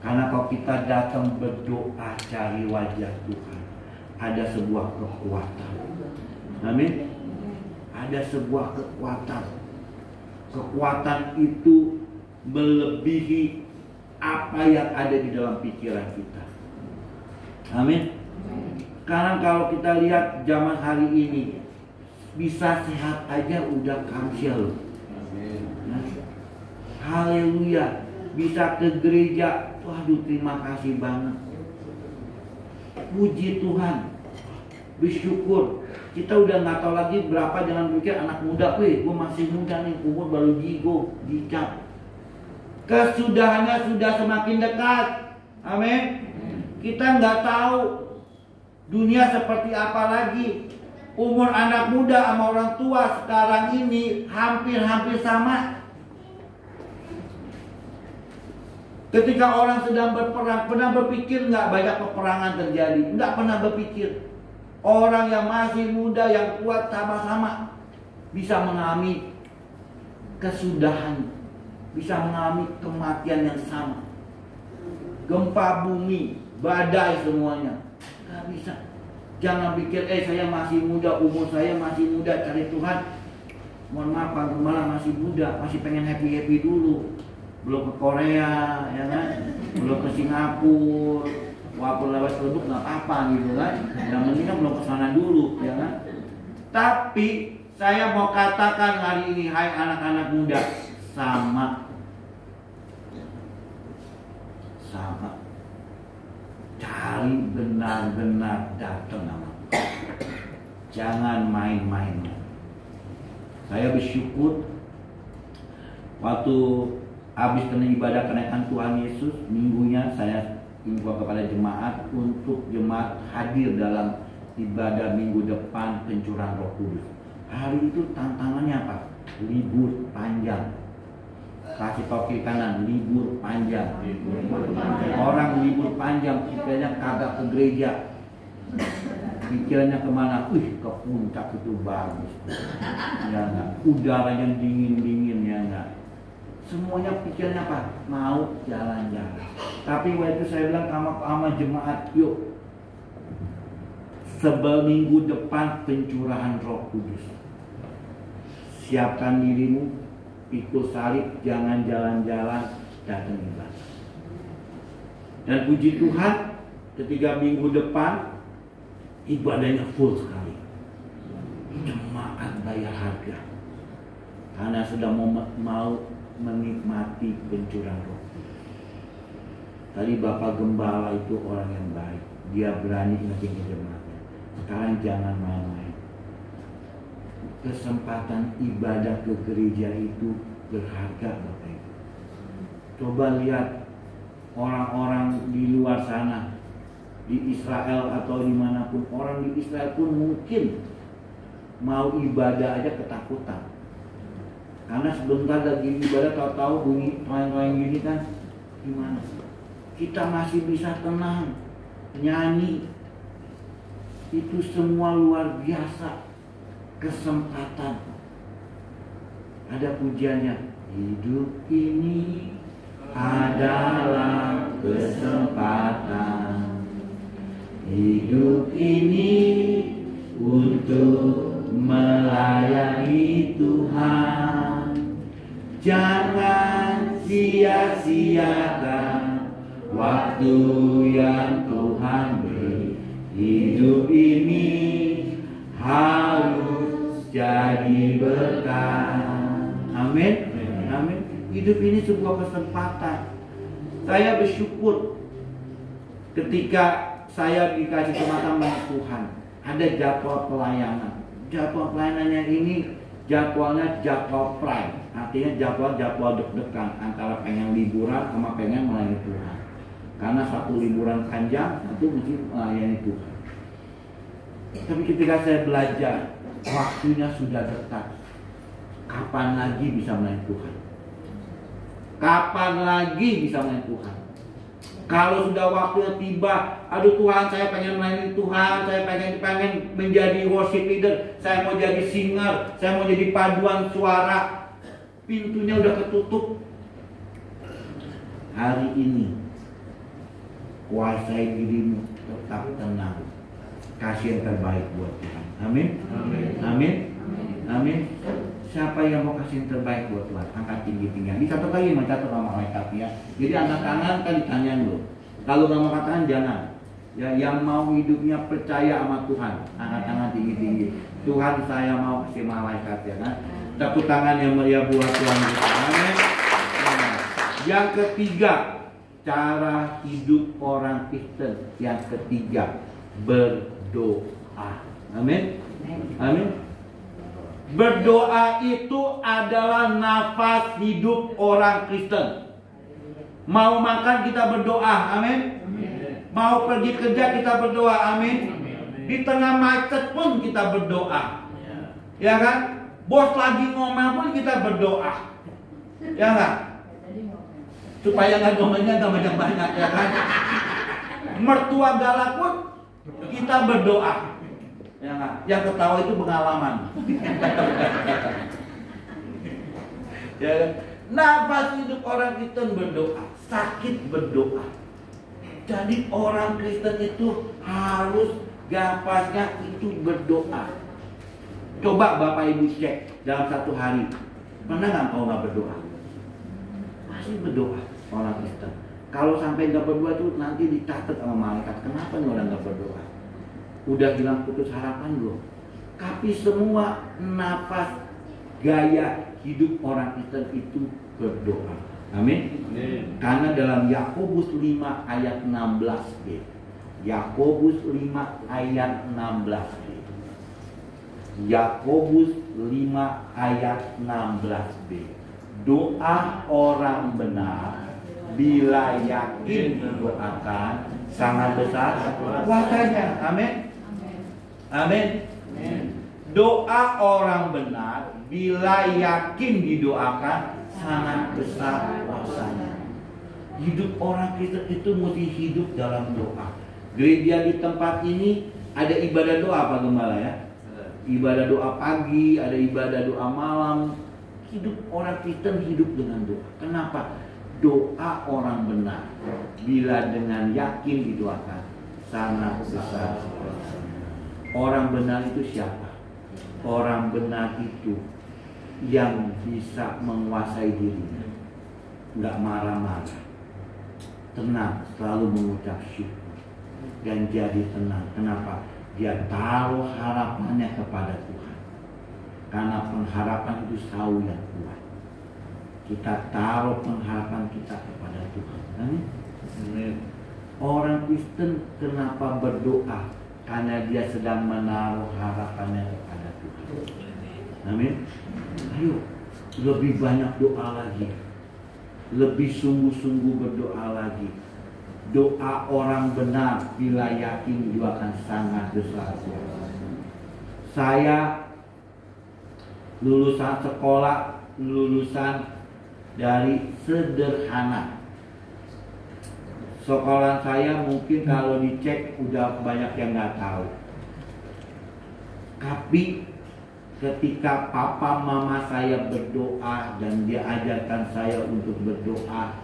Karena kalau kita datang berdoa cari wajah Tuhan, ada sebuah kekuatan. Amin. Ada sebuah kekuatan. Kekuatan itu melebihi apa yang ada di dalam pikiran kita. Amin. Sekarang kalau kita lihat zaman hari ini, bisa sehat aja udah kamsial. Nah, haleluya. Bisa ke gereja, waduh terima kasih banget. Puji Tuhan. Bersyukur. Kita udah nggak tahu lagi berapa, jangan pikir anak muda, gue masih muda nih, umur baru dicap. Kesudahannya sudah semakin dekat. Amin. Kita nggak tahu dunia seperti apa lagi. Umur anak muda sama orang tua sekarang ini hampir sama. Ketika orang sedang berperang, pernah berpikir nggak banyak peperangan terjadi? Nggak pernah berpikir. Orang yang masih muda, yang kuat sama-sama bisa mengalami kesudahan, bisa mengalami kematian yang sama. Gempa bumi, badai semuanya. Gak bisa. Jangan pikir, saya masih muda, umur saya masih muda, cari Tuhan. Mohon maaf, Pak Gembala masih muda, masih pengen happy-happy dulu. Belum ke Korea, ya kan? Belum ke Singapura. Walaupun lewat Teluk nggak apa-apa gitu kan. Yang penting kan belum ke sana dulu, ya kan? Tapi saya mau katakan hari ini, hai anak-anak muda, sama. Cari benar-benar datang sama Tuhan. Jangan main-main. Saya bersyukur waktu habis kena ibadah kenaikan Tuhan Yesus, minggunya saya himbau kepada jemaat untuk jemaat hadir dalam ibadah minggu depan pencurahan Roh Kudus. Hari itu tantangannya apa? Libur panjang. Kasih tau kiri kanan, libur panjang. Orang libur panjang pikirnya kagak ke gereja, pikirnya kemana? Ke puncak itu bagus, ya enggak? Udaranya dingin-dingin, ya enggak? Semuanya pikirnya apa? Mau jalan-jalan. Tapi waktu itu saya bilang sama jemaat, yuk seminggu depan pencurahan Roh Kudus. Siapkan dirimu, pikul salib, jangan jalan-jalan, datang ibadah. Dan puji Tuhan, ketika minggu depan ibadahnya full sekali. Jemaat bayar harga karena sudah mau menikmati pencurahan Roh. Tadi Bapak Gembala itu orang yang baik, dia berani ngetinggi jemaatnya. Sekarang jangan main-main. Kesempatan ibadah ke gereja itu berharga, Bapak Ibu. Coba lihat orang-orang di luar sana, di Israel atau dimanapun. Orang di Israel pun mungkin mau ibadah aja ketakutan, karena sebentar lagi ibadah tahu-tahu bunyi toeng-toeng gini kan, gimana? Kita masih bisa tenang, nyanyi. Itu semua luar biasa. Kesempatan. Ada pujiannya, hidup ini adalah kesempatan. Hidup ini untuk melayani Tuhan. Jangan sia-siakan waktu yang Tuhan beri. Hidup ini harus jadi berkah. Amin. Amin. Hidup ini sebuah kesempatan. Saya bersyukur ketika saya dikasih kesempatan oleh Tuhan. Ada jadwal pelayanan. Jadwal pelayanannya ini jadwalnya jadwal prime. Artinya jadwal deg-degan antara pengen liburan sama pengen melayani Tuhan. Karena satu liburan panjang, satu mesti melayani Tuhan. Tapi ketika saya belajar, waktunya sudah dekat. Kapan lagi bisa melayani Tuhan? Kapan lagi bisa melayani Tuhan? Kalau sudah waktunya tiba, aduh Tuhan, saya pengen melayani Tuhan, saya pengen menjadi worship leader, saya mau jadi singer, saya mau jadi paduan suara, pintunya udah ketutup. Hari ini kuasai dirimu, tetap tenang, kasih yang terbaik buat Tuhan. Amin. Amin. Amin. Siapa yang mau kasih yang terbaik buat Tuhan? Angkat tinggi-tinggi. Ini satu kali mencatat sama malaikat ya. Jadi angkat tangan kan ditanyain loh. Kalau nggak mau angkat tangan jangan. Ya, yang mau hidupnya percaya sama Tuhan, angkat tangan tinggi-tinggi. Tuhan, saya mau kasih malaikat ya kan. Tepuk tangan yang meriah buat Tuhan. Amin. Nah, yang ketiga, cara hidup orang Kristen. Yang ketiga, berdoa. Amin. Amin. Berdoa itu adalah nafas hidup orang Kristen. Mau makan kita berdoa, amin. Mau pergi kerja kita berdoa, amin. Di tengah macet pun kita berdoa, ya kan? Bos lagi ngomel pun kita berdoa, ya kan? Supaya nggak ngomelnya nggak banyak-banyak, ya kan? Mertua galak pun kita berdoa. Ya nggak? Yang ketawa itu pengalaman. Ya kan? Nafas hidup orang Kristen berdoa, sakit berdoa. Jadi orang Kristen itu harus napasnya itu berdoa. Coba Bapak Ibu cek dalam satu hari, pernah nggak kau nggak berdoa? Masih berdoa orang Kristen. Kalau sampai nggak berdoa tuh nanti dicatat sama malaikat. Kenapa nih orang nggak berdoa? Udah hilang putus harapan belum? Tapi semua nafas gaya hidup orang Kristen itu berdoa. Amin. Karena dalam Yakobus 5 ayat 16b. Yakobus 5 ayat 16b. Yakobus 5 ayat 16b. Doa orang benar bila yakin didoakan sangat besar kuasanya. Amin. Amin. Doa orang benar bila yakin didoakan sangat besar kuasanya. Hidup orang Kristen itu mesti hidup dalam doa. Gereja di tempat ini ada ibadah doa Pak Gembala ya. Ibadah doa pagi, ada ibadah doa malam. Hidup orang Kristen hidup dengan doa. Kenapa? Doa orang benar bila dengan yakin didoakan sangat besar kuasanya. Orang benar itu siapa? Orang benar itu yang bisa menguasai dirinya, nggak marah-marah, tenang, selalu mengucap syukur dan jadi tenang. Kenapa? Dia taruh harapannya kepada Tuhan. Karena pengharapan itu selalu yang kuat. Kita taruh pengharapan kita kepada Tuhan. Amin. Orang Kristen kenapa berdoa? Karena dia sedang menaruh harapannya kepada Tuhan. Amin. Ayo, lebih banyak doa lagi. Lebih sungguh-sungguh berdoa lagi. Doa orang benar bila yakin juga akan sangat besar. Saya lulusan sekolah, lulusan dari sederhana. Sekolah saya mungkin kalau dicek udah banyak yang nggak tahu. Tapi ketika papa mama saya berdoa dan dia ajarkan saya untuk berdoa,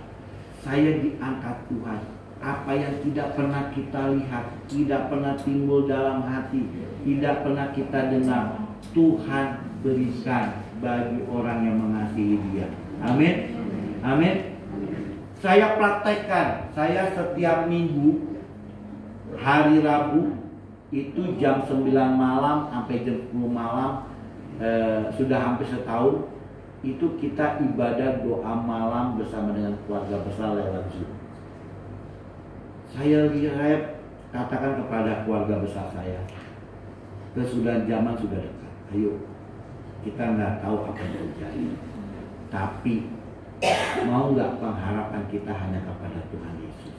saya diangkat Tuhan. Apa yang tidak pernah kita lihat, tidak pernah timbul dalam hati, tidak pernah kita dengar, Tuhan berikan bagi orang yang mengasihi Dia. Amin. Amin. Saya praktekkan, saya setiap minggu hari Rabu itu jam 9 malam sampai jam 10 malam, sudah hampir setahun itu kita ibadah doa malam bersama dengan keluarga besar lewat Zoom. Saya katakan kepada keluarga besar saya, kesudahan zaman sudah dekat. Ayo, kita nggak tahu apa yang terjadi, tapi mau nggak pengharapan kita hanya kepada Tuhan Yesus?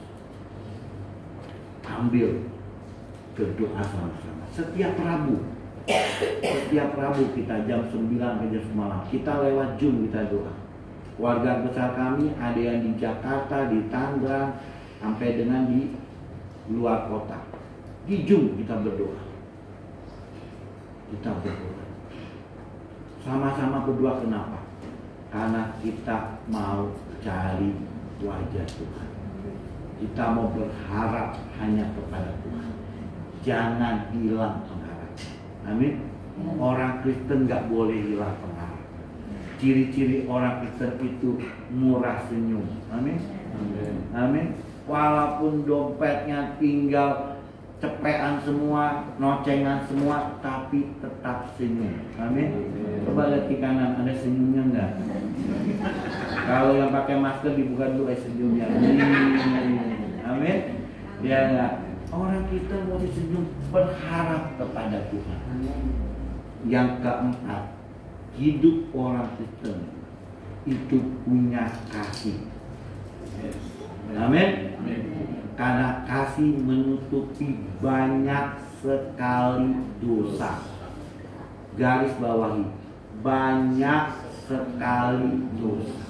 Ambil berdoa sama-sama setiap Rabu. Setiap Rabu kita jam 9 ke jam 10 malam kita lewat Zoom kita doa. Keluarga besar kami ada yang di Jakarta, di Tangerang, sampai dengan di luar kota. Di Zoom kita berdoa. Kita berdoa. Sama-sama berdoa kenapa? Karena kita mau cari wajah Tuhan. Kita mau berharap hanya kepada Tuhan. Jangan hilang pengharapan. Amin. Orang Kristen gak boleh hilang pengharapan. Ciri-ciri orang Kristen itu murah senyum. Amin. Amin. Walaupun dompetnya tinggal cepean semua, nocengan semua, tapi tetap senyum. Amin. Coba lihat di kanan, ada senyumnya enggak? Kalau yang pakai masker dibuka dulu senyumnya. Amin. Ya enggak? Orang kita mau senyum berharap kepada Tuhan. Yang keempat, hidup orang Kristen itu punya kasih. Amin. Karena kasih menutupi banyak sekali dosa. Garis bawahi, banyak sekali dosa.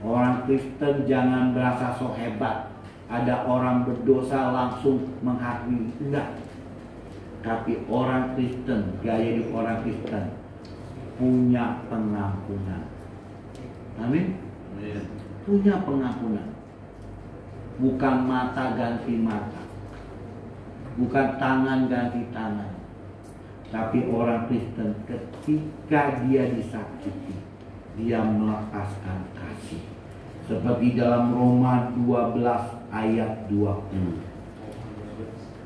Orang Kristen jangan merasa so hebat. Ada orang berdosa langsung menghakimi. Enggak. Tapi orang Kristen, gaya hidup orang Kristen punya pengampunan. Amin. Punya pengampunan. Bukan mata ganti mata, bukan tangan ganti tangan. Tapi orang Kristen ketika dia disakiti, dia melepaskan kasih. Seperti dalam Roma 12 ayat 20.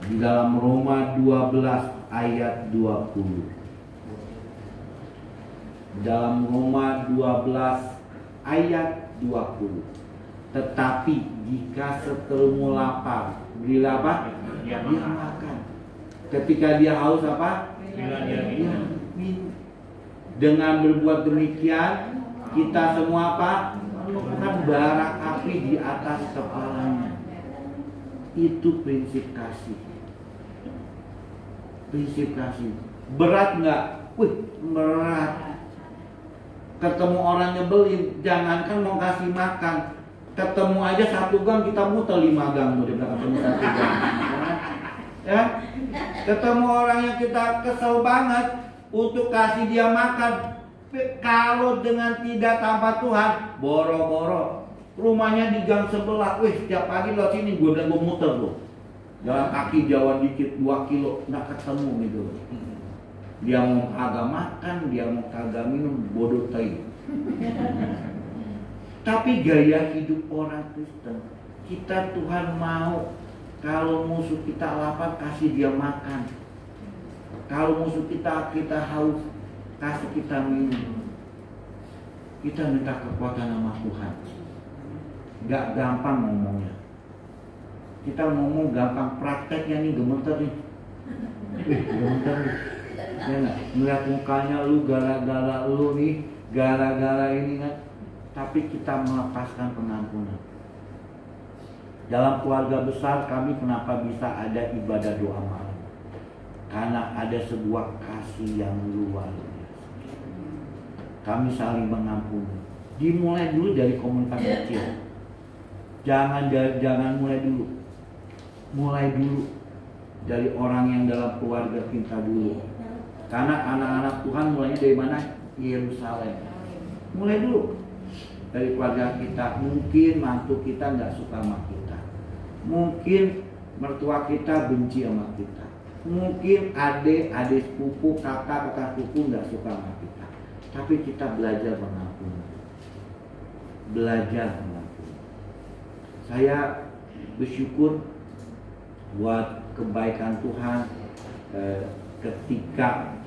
Di dalam Roma 12 ayat 20. Dalam Roma 12 ayat 20. Tetapi jika seterumu lapar, berilah apa? Dia makan. Ketika dia haus apa? Dia minum. Dengan berbuat demikian, kita semua apa? Bukan bara api di atas kepalanya. Itu prinsip kasih. Prinsip kasih. Berat nggak? Wih, berat. Ketemu orang nyebelin, jangankan mau kasih makan. Ketemu aja 1 gang kita muter 5 gang udah bilang ketemu 1 gang. Ya? Ketemu orang yang kita kesel banget untuk kasih dia makan. Kalau dengan tidak tanpa Tuhan, boro-boro rumahnya di gang sebelah. Wih, setiap pagi lo sini gue bilang gue muter tuh. Jalan kaki jauh dikit 2 kilo nggak ketemu gitu. Dia mau kagak makan, dia mau kagak minum, bodoh tai. Tapi gaya hidup orang Kristen, kita Tuhan mau kalau musuh kita lapar kasih dia makan. Kalau musuh kita haus kasih kita minum. Kita minta kekuatan sama Tuhan. Gak gampang ngomongnya. Kita ngomong gampang, prakteknya nih gemeter nih. Gemeter nih. Ya nggak? Melihat mukanya lu gara-gara lu nih, gara-gara ini kan. Tapi kita melepaskan pengampunan. Dalam keluarga besar kami kenapa bisa ada ibadah doa malam? Karena ada sebuah kasih yang luar biasa. Kami saling mengampuni. Dimulai dulu dari komunitas kecil. Jangan mulai dulu. Mulai dulu dari orang yang dalam keluarga kita dulu. Karena anak-anak Tuhan mulainya dari mana? Yerusalem. Mulai dulu dari keluarga kita. Mungkin mantu kita nggak suka sama kita. Mungkin mertua kita benci sama kita. Mungkin adik sepupu, kakak sepupu nggak suka sama kita. Tapi kita belajar mengampuni. Belajar mengampuni. Saya bersyukur buat kebaikan Tuhan ketika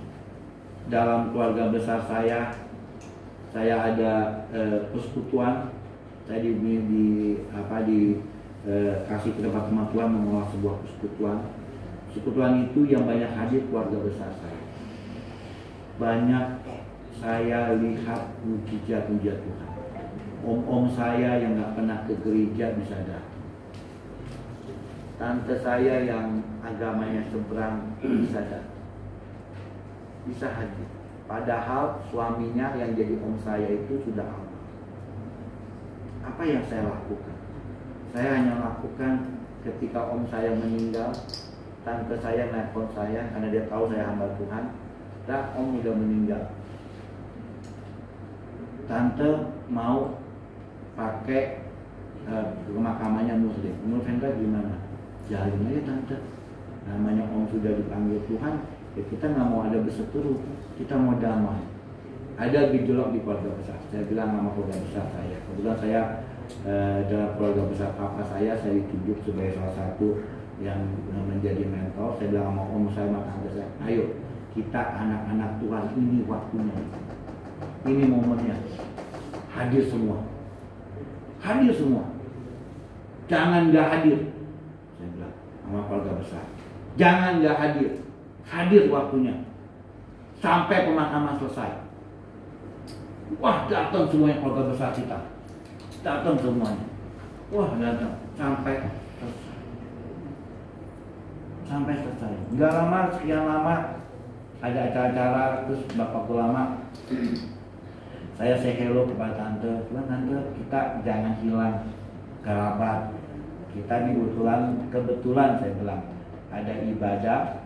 dalam keluarga besar saya ada persekutuan. Saya kasih ke tempat teman Tuhan mengelola sebuah persekutuan. Persekutuan itu yang banyak hadir keluarga besar saya. Banyak saya lihat mujizat-mujizat Tuhan. Om-om saya yang nggak pernah ke gereja bisa datang. Tante saya yang agamanya seberang bisa datang. Bisa hadir. Padahal suaminya yang jadi om saya itu sudah almarhum. Apa yang saya lakukan? Saya hanya lakukan ketika om saya meninggal, tante saya nelpon saya karena dia tahu saya hamba Tuhan. Dah, om udah meninggal. Tante mau pakai pemakamannya Muslim. Menurut Anda gimana? Jalin aja tante. Namanya om sudah dipanggil Tuhan, ya kita nggak mau ada berseteru, kita mau damai. Ada gejolak di keluarga besar. Saya bilang sama keluarga besar saya. Kebetulan saya dalam keluarga besar papa saya ditunjuk sebagai salah satu yang menjadi mentor. Saya bilang sama om saya, sama tante saya, ayo kita anak-anak Tuhan, ini waktunya, ini momennya, hadir semua, hadir semua, jangan nggak hadir. Saya bilang sama keluarga besar, jangan nggak hadir, hadir waktunya, sampai pemakaman selesai. Wah, datang semuanya keluarga besar kita, datang semuanya, wah datang sampai selesai, sampai selesai. Nggak lama, sekian lama ada acara-acara, terus bapak ulama, saya say hello kepada tante, tante kita jangan hilang kerabat. Kita kebetulan saya bilang ada ibadah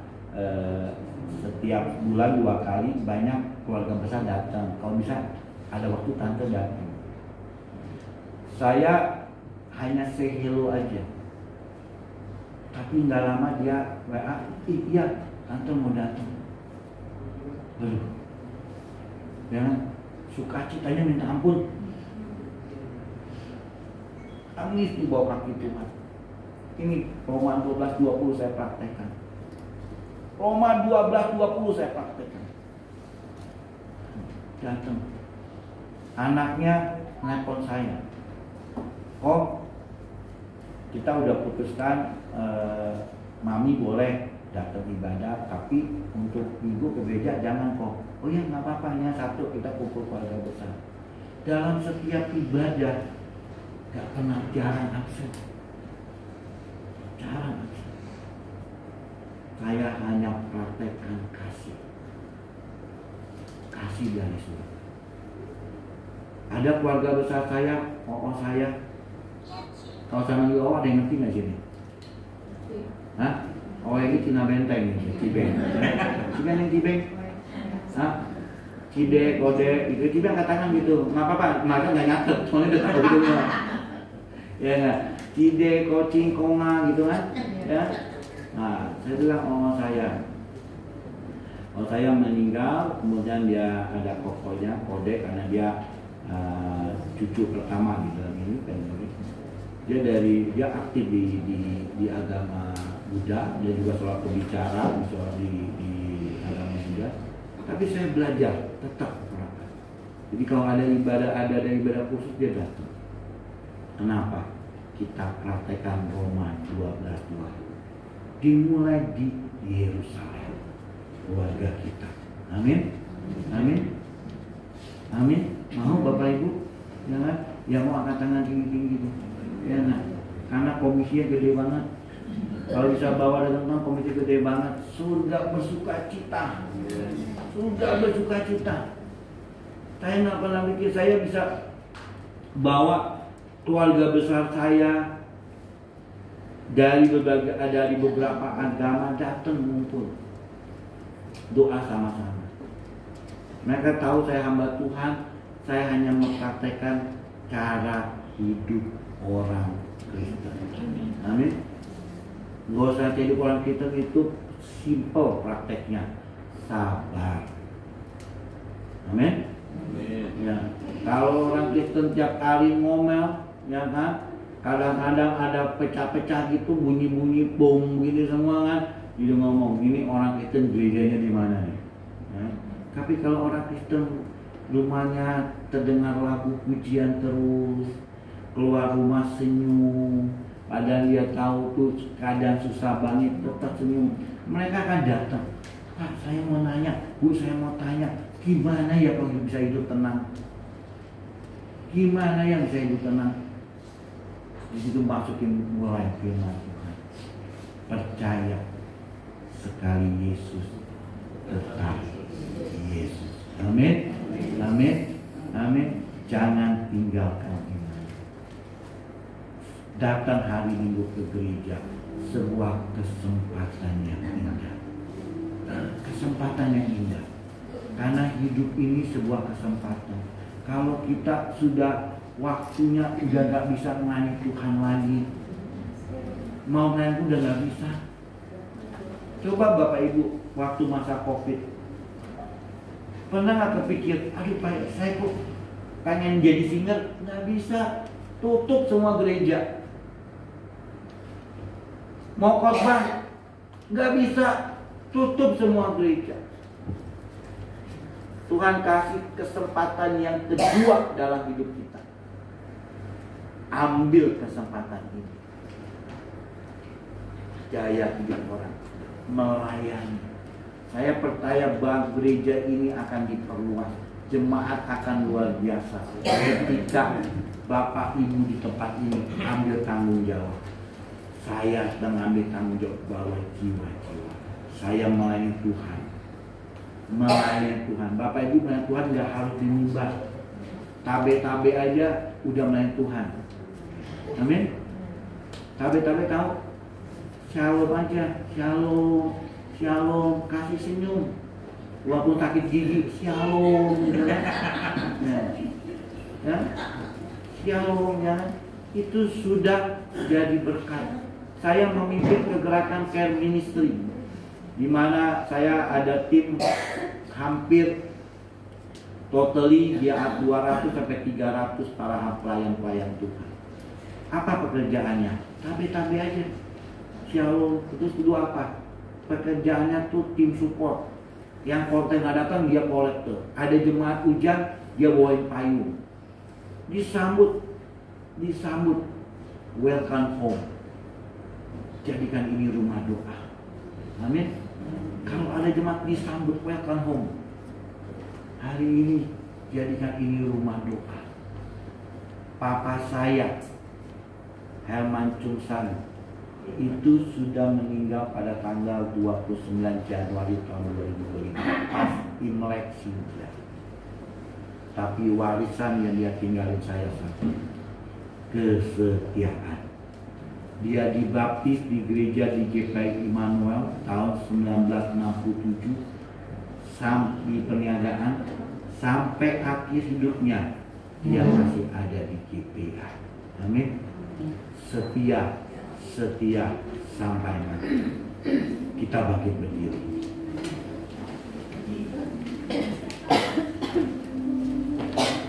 setiap bulan 2 kali banyak keluarga besar datang. Kalau bisa ada waktu tante datang. Saya hanya say hello aja. Tapi nggak lama dia WA, iya tante mau datang. Aduh, jangan sukacitanya minta ampun. Nangis di bawah kaki Tuhan. Ini Roma 12:20 saya praktekkan. Roma 12:20 saya praktekkan. Datang. Anaknya nelpon saya. Kok kita udah putuskan mami boleh datang ibadah, tapi untuk ibu ke gereja jangan kok. Oh ya nggak apa-apa, ya Sabtu kita kumpul keluarga besar. Dalam setiap ibadah gak pernah jarang absen. Jarang absen. Saya hanya praktekkan kasih. Kasih dari surga. Ada keluarga besar saya, saya. Kalau saya manggil ada yang ngerti nggak sini? Hah? Ini Cina Benteng nih, Cibeng. Cibeng yang Cibeng? Hah? Cide, kode, itu Cibeng angkat tangan gitu. Nggak apa-apa, mereka nggak nyatet, soalnya udah tahu gitu. Ya nggak? Cide, kocing, konga gitu kan? Ya. Nah, saya bilang saya meninggal, kemudian dia ada kokonya, kode karena dia cucu pertama gitu ini kan. Dia aktif di agama Buddha, dia juga sholat pembicara di agama Buddha. Tapi saya belajar tetap berangkat. Jadi kalau ada ibadah khusus dia datang. Kenapa? Kita praktekkan Roma 12:2. Dimulai di Yerusalem, keluarga kita. Amin. Amin. Amin. Mau Bapak Ibu? Jangan yang mau angkat tangan tinggi-tinggi gitu. Ya nah, karena komisinya gede banget. Kalau bisa bawa datang komisi gede banget, surga bersuka cita. Surga bersuka cita. Saya nggak pernah mikir saya bisa bawa keluarga besar saya dari beberapa agama datang ngumpul doa sama-sama. Mereka tahu saya hamba Tuhan, saya hanya mempraktekkan cara hidup orang Kristen. Amin. Nggak usah hidup orang Kristen itu simple prakteknya, sabar. Amin. Ya. Kalau orang Kristen tiap kali ngomel, ya kan, kadang-kadang ada pecah-pecah gitu, bunyi-bunyi bom gini semua kan, dia ngomong ini orang Kristen gerejanya di mana nih? Ya. Tapi kalau orang Kristen rumahnya terdengar lagu pujian terus, keluar rumah senyum, padahal dia tahu tuh keadaan susah banget tetap senyum, mereka akan datang. Pak, saya mau nanya, Bu, saya mau tanya, gimana ya kalau bisa hidup tenang? Gimana yang bisa hidup tenang? Di situ masukin mulai firman Tuhan. Percaya sekali Yesus tetap Yesus. Amin. Amin. Amin. Jangan tinggalkan iman. Datang hari Minggu ke gereja, sebuah kesempatan yang indah. Kesempatan yang indah. Karena hidup ini sebuah kesempatan. Kalau kita sudah waktunya udah gak bisa melayani Tuhan lagi, mau melayani udah gak bisa. Coba Bapak Ibu waktu masa COVID, pernah gak kepikir, aduh Pak, saya kok pengen jadi singer, gak bisa, tutup semua gereja. Mau khotbah, gak bisa, tutup semua gereja. Tuhan kasih kesempatan yang kedua dalam hidup kita. Ambil kesempatan ini. Jaya hidup orang, melayani. Saya percaya bahwa gereja ini akan diperluas. Jemaat akan luar biasa. Ketika Bapak Ibu di tempat ini ambil tanggung jawab. Saya sedang ambil tanggung jawab bahwa jiwa-jiwa. Saya melayani Tuhan. Melayani Tuhan. Bapak Ibu melayani Tuhan nggak harus dimimbar. Tabe-tabe aja udah melayani Tuhan. Amin. Tabe-tabe tahu? Shalom aja. Shalom. shalom, kasih senyum. Walaupun sakit gigi, shalom, gitu kan? Ya, shalom, ya. Itu sudah jadi berkat. Saya memimpin kegerakan care ministry, di mana saya ada tim hampir totally di 200 sampai 300 para pelayan-pelayan Tuhan. Apa pekerjaannya? Tabe-tabe aja. Shalom. Terus kedua apa? Pekerjaannya tuh tim support. Yang konten nggak datang dia kolektor. Ada jemaat hujan dia bawain payung. Disambut. Welcome home. Jadikan ini rumah doa. Amin. Kalau ada jemaat disambut welcome home. Hari ini jadikan ini rumah doa. Papa saya Herman Chungsan itu sudah meninggal pada tanggal 29 Januari tahun 2005 pas Imlek Sinja. Tapi warisan yang dia tinggalin saya satu, kesetiaan. Dia dibaptis di gereja di GKI Immanuel tahun 1967 sampai perniagaan sampai akhir hidupnya dia masih ada di GPA. Amin. Setia sampai mati. Kita bangkit berdiri.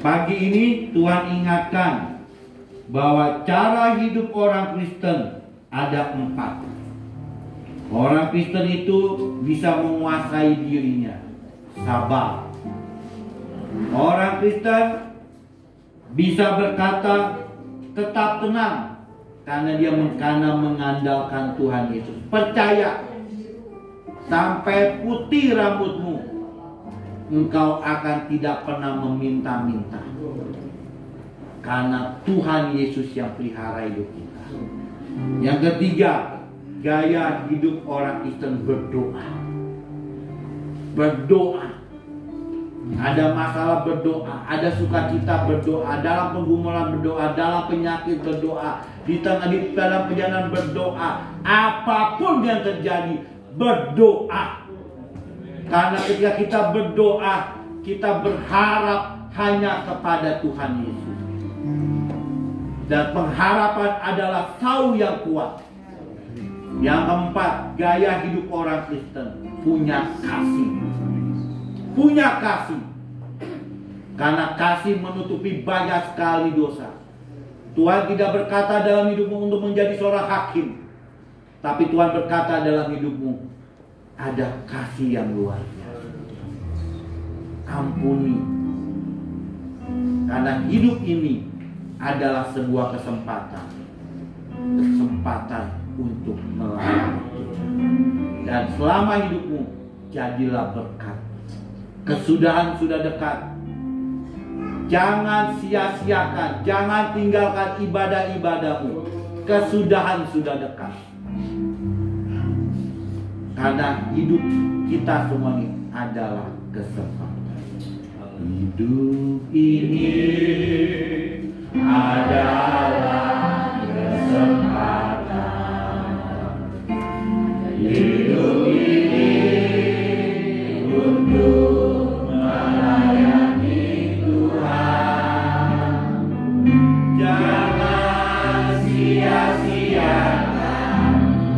Pagi ini Tuhan ingatkan bahwa cara hidup orang Kristen ada 4. Orang Kristen itu bisa menguasai dirinya. Sabar. Orang Kristen bisa berkata tetap tenang karena mengandalkan Tuhan Yesus. Percaya sampai putih rambutmu, engkau akan tidak pernah meminta-minta. Karena Tuhan Yesus yang pelihara hidup kita. Yang ketiga, gaya hidup orang Kristen berdoa. Berdoa. Ada masalah berdoa, ada sukacita berdoa, dalam pergumulan berdoa, dalam penyakit berdoa, di dalam perjalanan berdoa, apapun yang terjadi berdoa. Karena ketika kita berdoa, kita berharap hanya kepada Tuhan Yesus. Dan pengharapan adalah sau yang kuat. Yang keempat, gaya hidup orang Kristen punya kasih. Punya kasih. Karena kasih menutupi banyak sekali dosa. Tuhan tidak berkata dalam hidupmu untuk menjadi seorang hakim, tapi Tuhan berkata dalam hidupmu ada kasih yang luar biasa. Ampuni. Karena hidup ini adalah sebuah kesempatan untuk melayani Tuhan. Dan selama hidupmu jadilah berkat. Kesudahan sudah dekat. Jangan sia-siakan, jangan tinggalkan ibadah-ibadahmu. Kesudahan sudah dekat. Karena hidup kita semua ini adalah kesempatan. Hidup ini adalah kesempatan. Hidup ini untuk melayani Tuhan. Jangan sia-siakan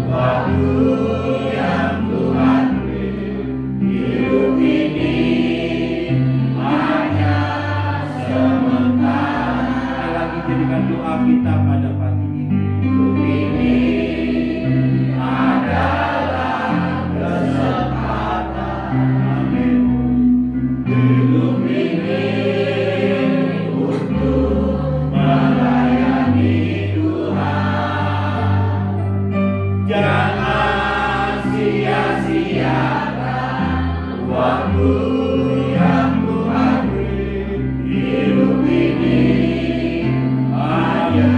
waktu yang Tuhan beri. Hidup ini hanya sementara. Lagi jadikan doa kita pada pagi ini. Hidup ini adalah kesempatan. Amin. Hidup ini untuk melayani Tuhan. Jangan sia-siakan waktu yang Tuhan beri. Hidup ini hanya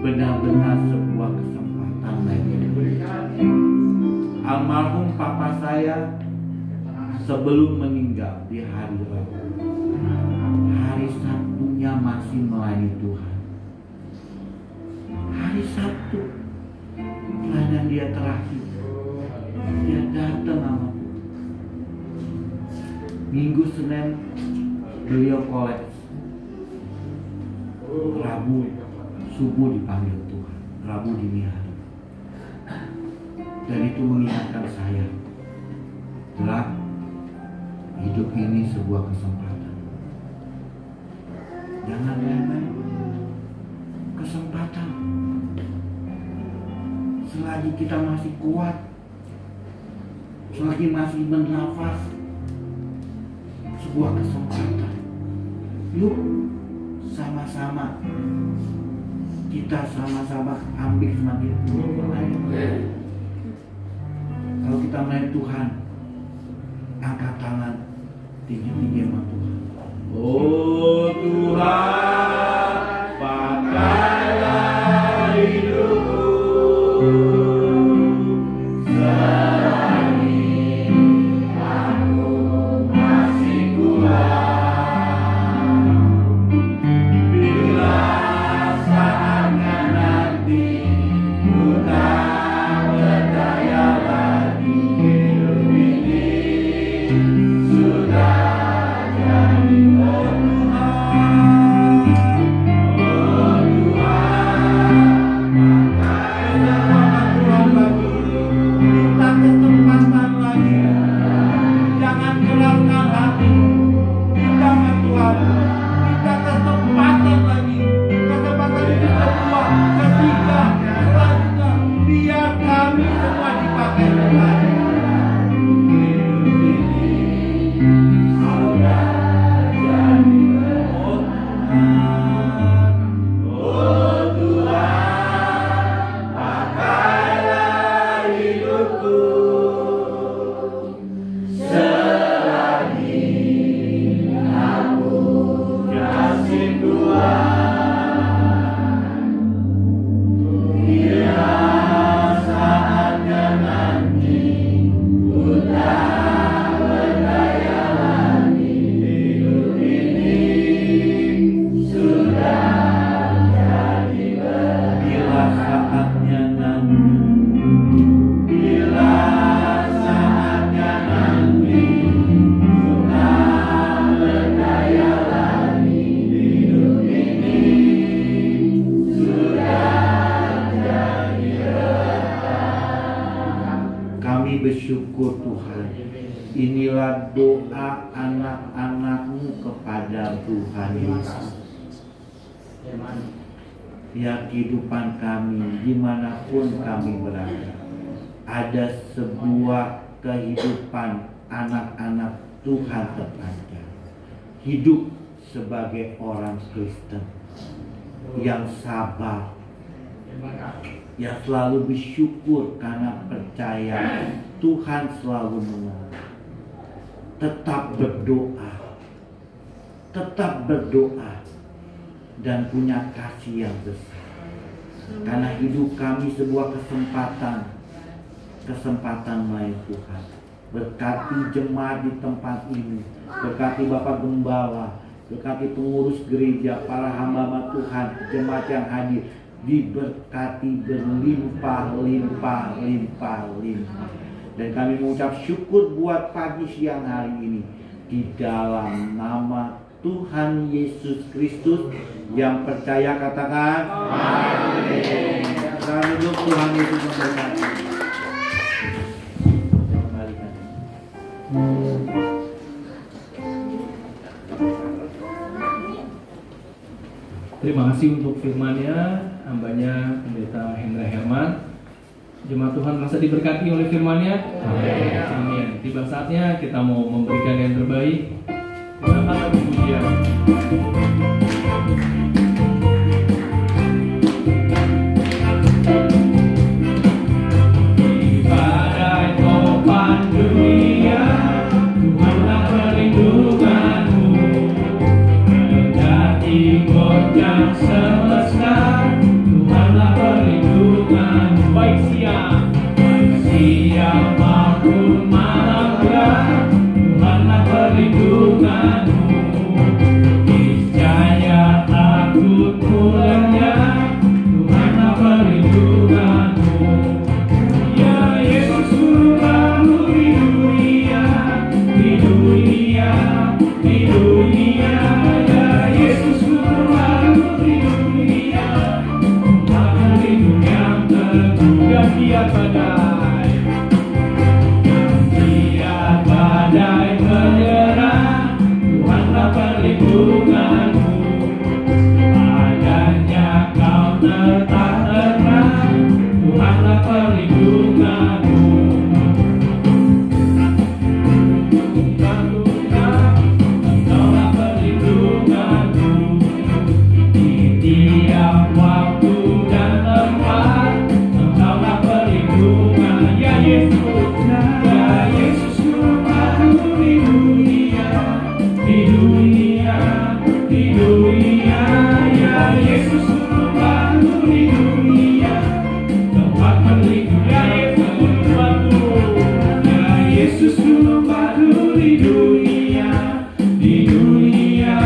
benar-benar sebuah kesempatan lagi. Almarhum papa saya sebelum meninggal di hari Rabu, hari Sabtunya masih melayani Tuhan. Hari Sabtu pelayanan dia terakhir, dia datang sama Tuhan. Minggu Senin beliau koleks. Rabu subuh dipanggil Tuhan, Rabu dini hari. Dan itu mengingatkan saya, jelas hidup ini sebuah kesempatan. Jangan main-main. Kesempatan. Selagi kita masih kuat, selagi masih bernafas, sebuah kesempatan. Yuk sama-sama kita sama-sama ambil semakin melayani. Kalau kita melayani Tuhan, angkat tangan tinggi-tinggi sama Tuhan. Oh Tuhan, pakailah hidupku. Bersyukur Tuhan, inilah doa anak-anak-Mu kepada Tuhan Yesus. Ya, kehidupan kami dimanapun kami berada, ada sebuah kehidupan anak-anak Tuhan terpanjang. Hidup sebagai orang Kristen yang sabar, yang selalu bersyukur karena percaya Tuhan selalu menolong. Tetap berdoa dan punya kasih yang besar. Karena hidup kami sebuah kesempatan melayani Tuhan. Berkati jemaat di tempat ini, berkati Bapak Gembala, berkati pengurus gereja, para hamba Tuhan, jemaat yang hadir, diberkati berlimpah. Dan kami mengucap syukur buat pagi siang hari ini di dalam nama Tuhan Yesus Kristus. Yang percaya katakan amin. Selamat hidup, Tuhan Yesus memberkati. Terima kasih untuk firman-Nya, hambanya Pendeta Hendra Herman. Jemaat Tuhan merasa diberkati oleh firman-Nya. Amin. Amin. Tiba saatnya kita mau memberikan yang terbaik. Silakan lagu pujian. Di badai topan dunia, Tuhanlah perlindunganmu. Kendati goncang semesta, Tuhanlah Setiap badai, setiap badai menyerang, Tuhanlah perlindunganmu. Padanya kau tetap tenang, Tuhanlah perlindunganmu. Engkaulah perlindunganmu di tiap waktu dan tempat. Engkaulah perlindungan, ya Yesus, ya Yesus rumahku di dunia, di dunia, di dunia, ya Yesus rumahku di dunia, tempat berlindung, ya Yesus rumahku, ya Yesus rumahku di dunia, di dunia,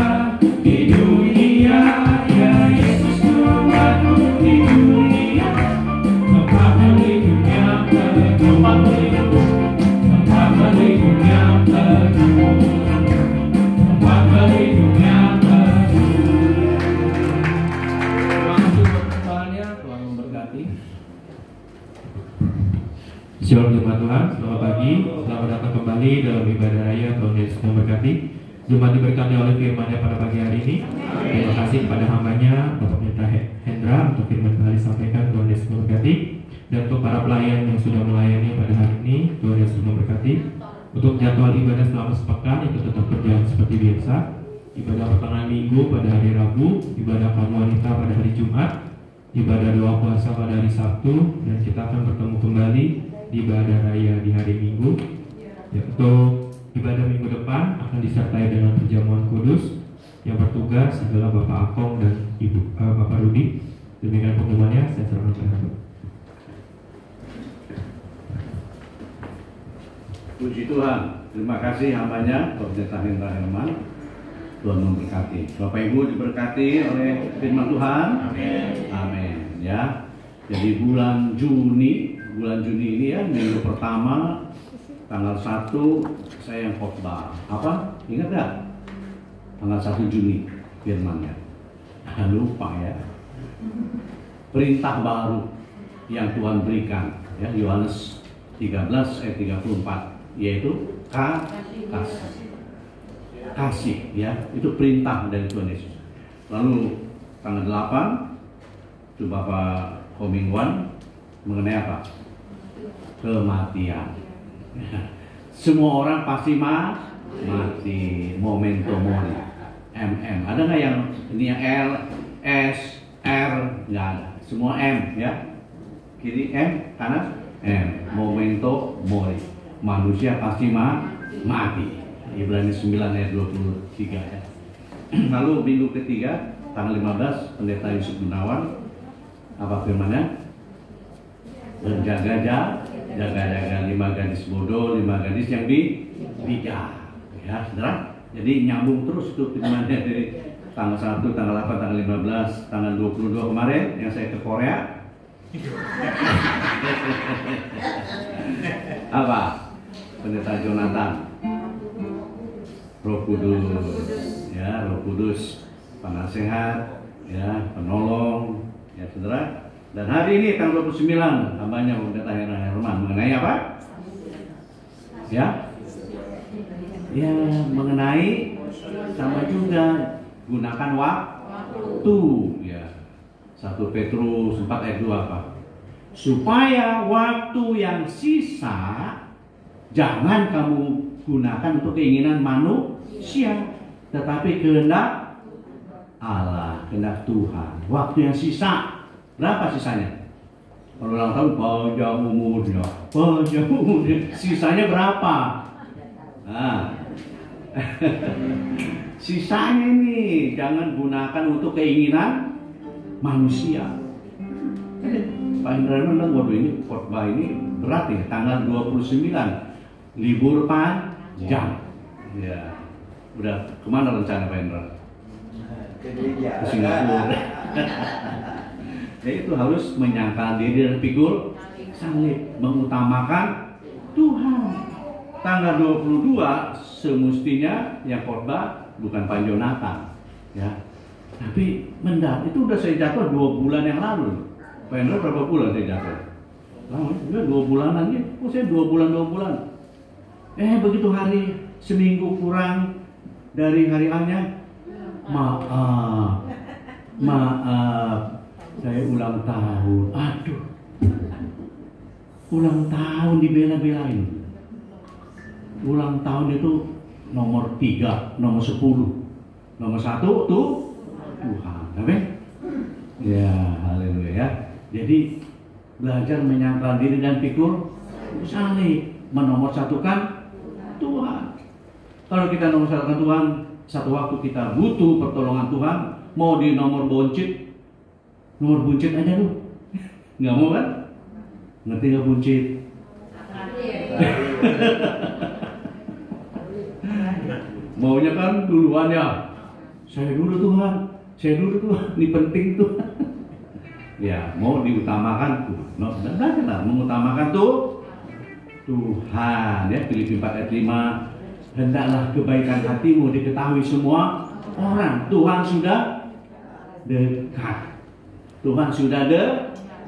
di dunia, ya Yesus rumahku di dunia, tempat berlindung yang teguh, tempat berlindung, tempat berlindung yang teguh, tempat berlindung yang teguh. Terima kasih buat persembahannya, Tuhan memberkati. Shalom jemaat Tuhan, selamat pagi, selamat datang kembali dalam ibadah raya. Tuhan Yesus memberkati. Jemaat diberkati oleh firman-Nya pada pagi hari ini. Terima kasih kepada hamba-Nya Bapak Pendeta Hendra untuk firman yang disampaikan. Tuhan Yesus memberkati. Dan untuk para pelayan yang sudah melayani pada hari ini, Tuhan Yesus memberkati. Untuk jadwal ibadah selama sepekan itu tetap berjalan seperti biasa. Ibadah pertengahan minggu pada hari Rabu, ibadah kaum wanita pada hari Jumat, ibadah doa puasa pada hari Sabtu, dan kita akan bertemu kembali di ibadah raya di hari Minggu. Ya, untuk ibadah minggu depan akan disertai dengan perjamuan kudus. Yang bertugas adalah Bapak Akong dan Ibu Bapak Rudi. Demikian pengumumannya, saya serahkan kepada Bapak. Puji Tuhan, terima kasih hambanya Bapak Pendeta Hendra Herman. Tuhan memberkati. Bapak Ibu diberkati oleh firman Tuhan. Amin. Amin. Ya. Jadi bulan Juni ini ya, minggu pertama tanggal 1 saya yang khotbah. Apa? Ingat nggak? Tanggal 1 Juni firmannya. Lupa ya. Perintah baru yang Tuhan berikan ya, Yohanes 13 ayat 34, yaitu kasih ya, itu perintah dari Tuhan Yesus. Lalu tanggal 8 itu Bapak Komingwan mengenai apa? Kematian. Semua orang pasti mati. Memento mori. MM. Ada nggak yang ini yang L, S, R? Nggak ada. Semua M ya. Kiri M, kanan M. Memento mori. Manusia pasti mati. Ibrani 9 ayat 23 ya. Lalu minggu ketiga tanggal 15 Pendeta Yusuf Gunawan apa firmannya? Jaga 5 gadis bodoh, 5 gadis yang bijak ya saudara. Jadi nyambung terus itu firmannya dari tanggal 1, tanggal 8, tanggal 15, tanggal 22 kemarin yang saya ke Korea. Apa? Pendeta Jonathan, Roh Kudus ya, Roh Kudus penasehat ya, penolong ya saudara. Dan hari ini tanggal 29 hambanya Pendeta Herman mengenai apa? Ya, ya mengenai sama juga gunakan waktu ya. 1 Petrus 4 ayat 2 apa? Supaya waktu yang sisa jangan kamu gunakan untuk keinginan manusia, tetapi kehendak Allah, kehendak Tuhan. Waktu yang sisa berapa sisanya? Kalau ulang tahun panjang umurnya, sisanya berapa? Nah, sisanya ini jangan gunakan untuk keinginan manusia. Pak Indra bilang, waduh ini khotbah ini berat ya, tanggal 29 libur panjang. Ya, udah kemana rencana Pak Indra? Ke Singapura. Ya itu harus menyangkal diri dan pikul salib, mengutamakan Tuhan. Tanggal 22 semestinya yang khotbah bukan Pak Jonathan, ya. Tapi mendadak itu udah saya jatuh 2 bulan yang lalu. Pak Hendra berapa bulan saya jatuh? lama, enggak 2 bulanan ya. Kok saya 2 bulan. Begitu hari seminggu kurang dari hari Anya, maaf, saya ulang tahun. Aduh, ulang tahun dibela-belain. Ulang tahun itu nomor 3, nomor 10, nomor 1 tuh Tuhan, amin. Ya, haleluya ya. Jadi belajar menyangkal diri dan pikul saling menomorsatukan Tuhan. Kalau kita nomorsatukan Tuhan, satu waktu kita butuh pertolongan Tuhan, mau di nomor buncit aja lu, nggak mau kan? Ngerti nggak buncit? Maunya kan duluan ya. Saya dulu Tuhan, ini penting tuh. Ya, mau diutamakan Tuhan. Nah, mengutamakan tuh Tuhan ya. Filipi 4 ayat 5. Hendaklah kebaikan hatimu diketahui semua orang. Tuhan sudah dekat.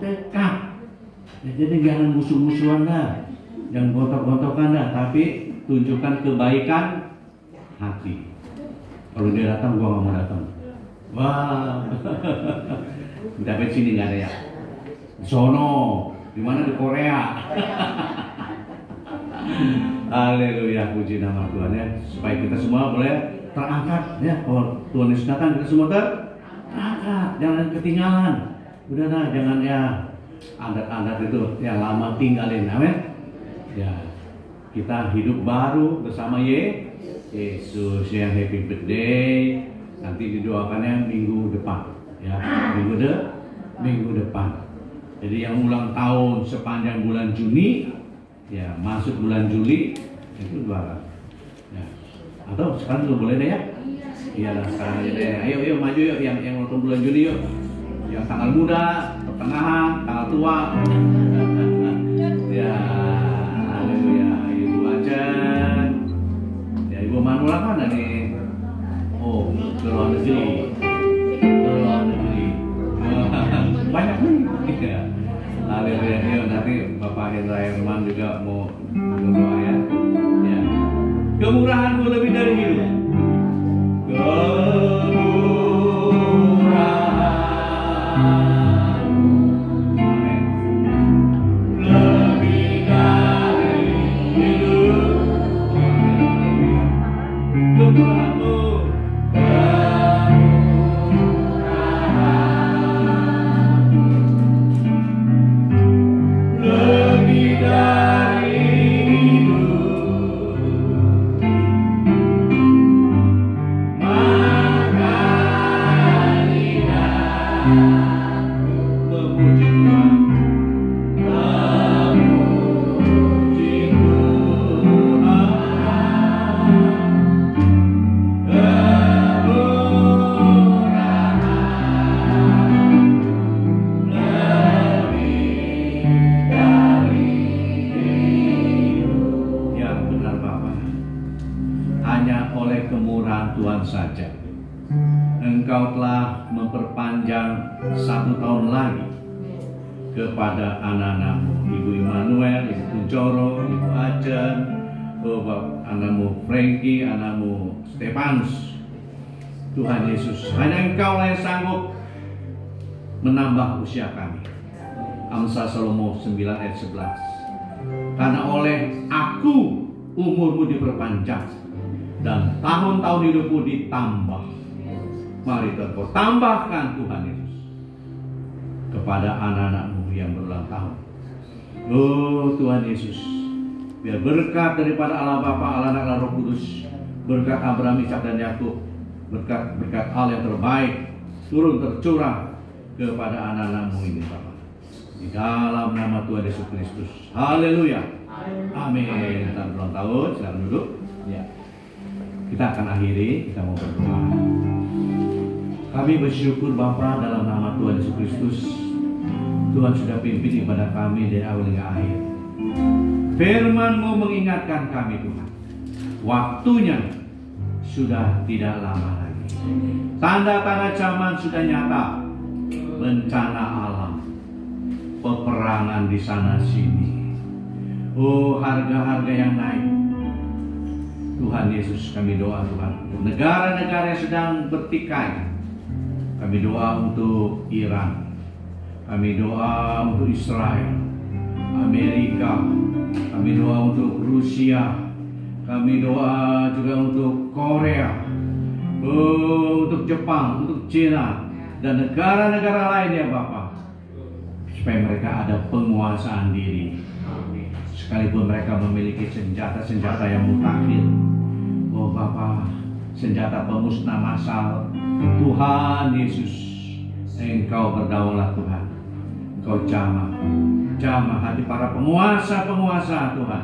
Dekat. Ya, jadi jangan musuh-musuhan dah, jangan gontok-gontokan dah, tapi tunjukkan kebaikan hati. Kalau dia datang, gua nggak mau datang. Wah, tapi sini nggak ada ya. Sono, di mana di Korea? Haleluya, puji nama Tuhan ya. Supaya kita semua boleh terangkat ya. Kalau Tuhan Yesus datang, kita semua terangkat, jangan ketinggalan. Udah dah, jangan ya adat-adat itu yang lama tinggalin, amin. Ya, kita hidup baru bersama Yesus yang happy birthday. Nanti didoakannya minggu depan, ya minggu depan. Jadi yang ulang tahun sepanjang bulan Juni, ya masuk bulan Juli itu doakan. Ya. Atau sekarang juga boleh deh ya? Iya lah sekarang aja deh. Ayo maju yuk yang nonton bulan Juli yuk. Yang tanggal muda, pertengahan, tanggal tua. Ya, haleluya. Ibu Ajan, ya Ibu Manuela kan nih. Oh, ke luar negeri. Banyak nih. Ya. Haleluya. Yuk nanti Bapak Hendra Herman juga mau berdoa ya. Ya. Kemurahanmu lebih dari hidup. Kepada anak-anakmu, Ibu Immanuel, Ibu Kuncoro, Ibu Ajan, anakmu Frankie, anakmu Stefanus. Tuhan Yesus, hanya Engkau yang sanggup menambah usia kami. Amsal Salomo 9 ayat 11. Karena oleh aku umurmu diperpanjang dan tahun-tahun hidupmu ditambah. Mari Kau tambahkan Tuhan Yesus kepada anak-anakmu yang berulang tahun. Oh Tuhan Yesus, biar berkat daripada Allah Bapa, Allah Anak, Allah Roh Kudus, berkat Abraham, Ishak dan Yakub, berkat Allah yang terbaik turun tercurah kepada anak-anakmu ini Bapa. Di dalam nama Tuhan Yesus Kristus. Haleluya. Amin. Selamat ulang tahun. Silakan duduk. Ya. Kita akan akhiri. Kita mau berdoa. Kami bersyukur Bapa dalam nama Tuhan Yesus Kristus. Tuhan sudah pimpin ibadah kami dari awal hingga akhir. Firman-Mu mengingatkan kami Tuhan, waktunya sudah tidak lama lagi. Tanda-tanda zaman sudah nyata. Bencana alam, peperangan, peperangan di sana sini. Oh, harga-harga yang naik. Tuhan Yesus, kami doa Tuhan, negara-negara yang sedang bertikai, kami doa untuk Iran, kami doa untuk Israel, Amerika, kami doa untuk Rusia, kami doa juga untuk Korea, untuk Jepang, untuk Cina, dan negara-negara lain ya Bapak, supaya mereka ada penguasaan diri. Sekalipun mereka memiliki senjata-senjata yang mutakhir, oh Bapa, senjata pemusnah massal, Tuhan Yesus, Engkau berdaulat Tuhan. Engkau jamah hati para penguasa Tuhan,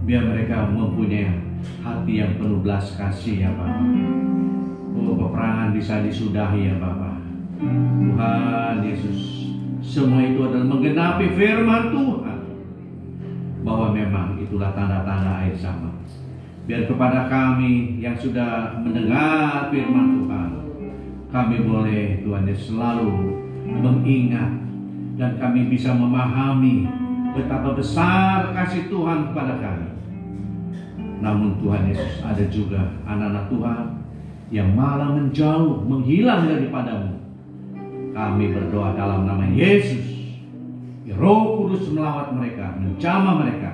biar mereka mempunyai hati yang penuh belas kasih ya Bapa. Oh, peperangan bisa disudahi ya Bapa. Tuhan Yesus, semua itu adalah menggenapi firman Tuhan, bahwa memang itulah tanda-tanda akhir zaman. Biar kepada kami yang sudah mendengar firman Tuhan, kami boleh Tuhan Yesus selalu mengingat, dan kami bisa memahami betapa besar kasih Tuhan kepada kami. Namun Tuhan Yesus, ada juga anak-anak Tuhan yang malah menjauh, menghilang daripadamu. Kami berdoa dalam nama Yesus, Roh Kudus melawat mereka, menjamah mereka,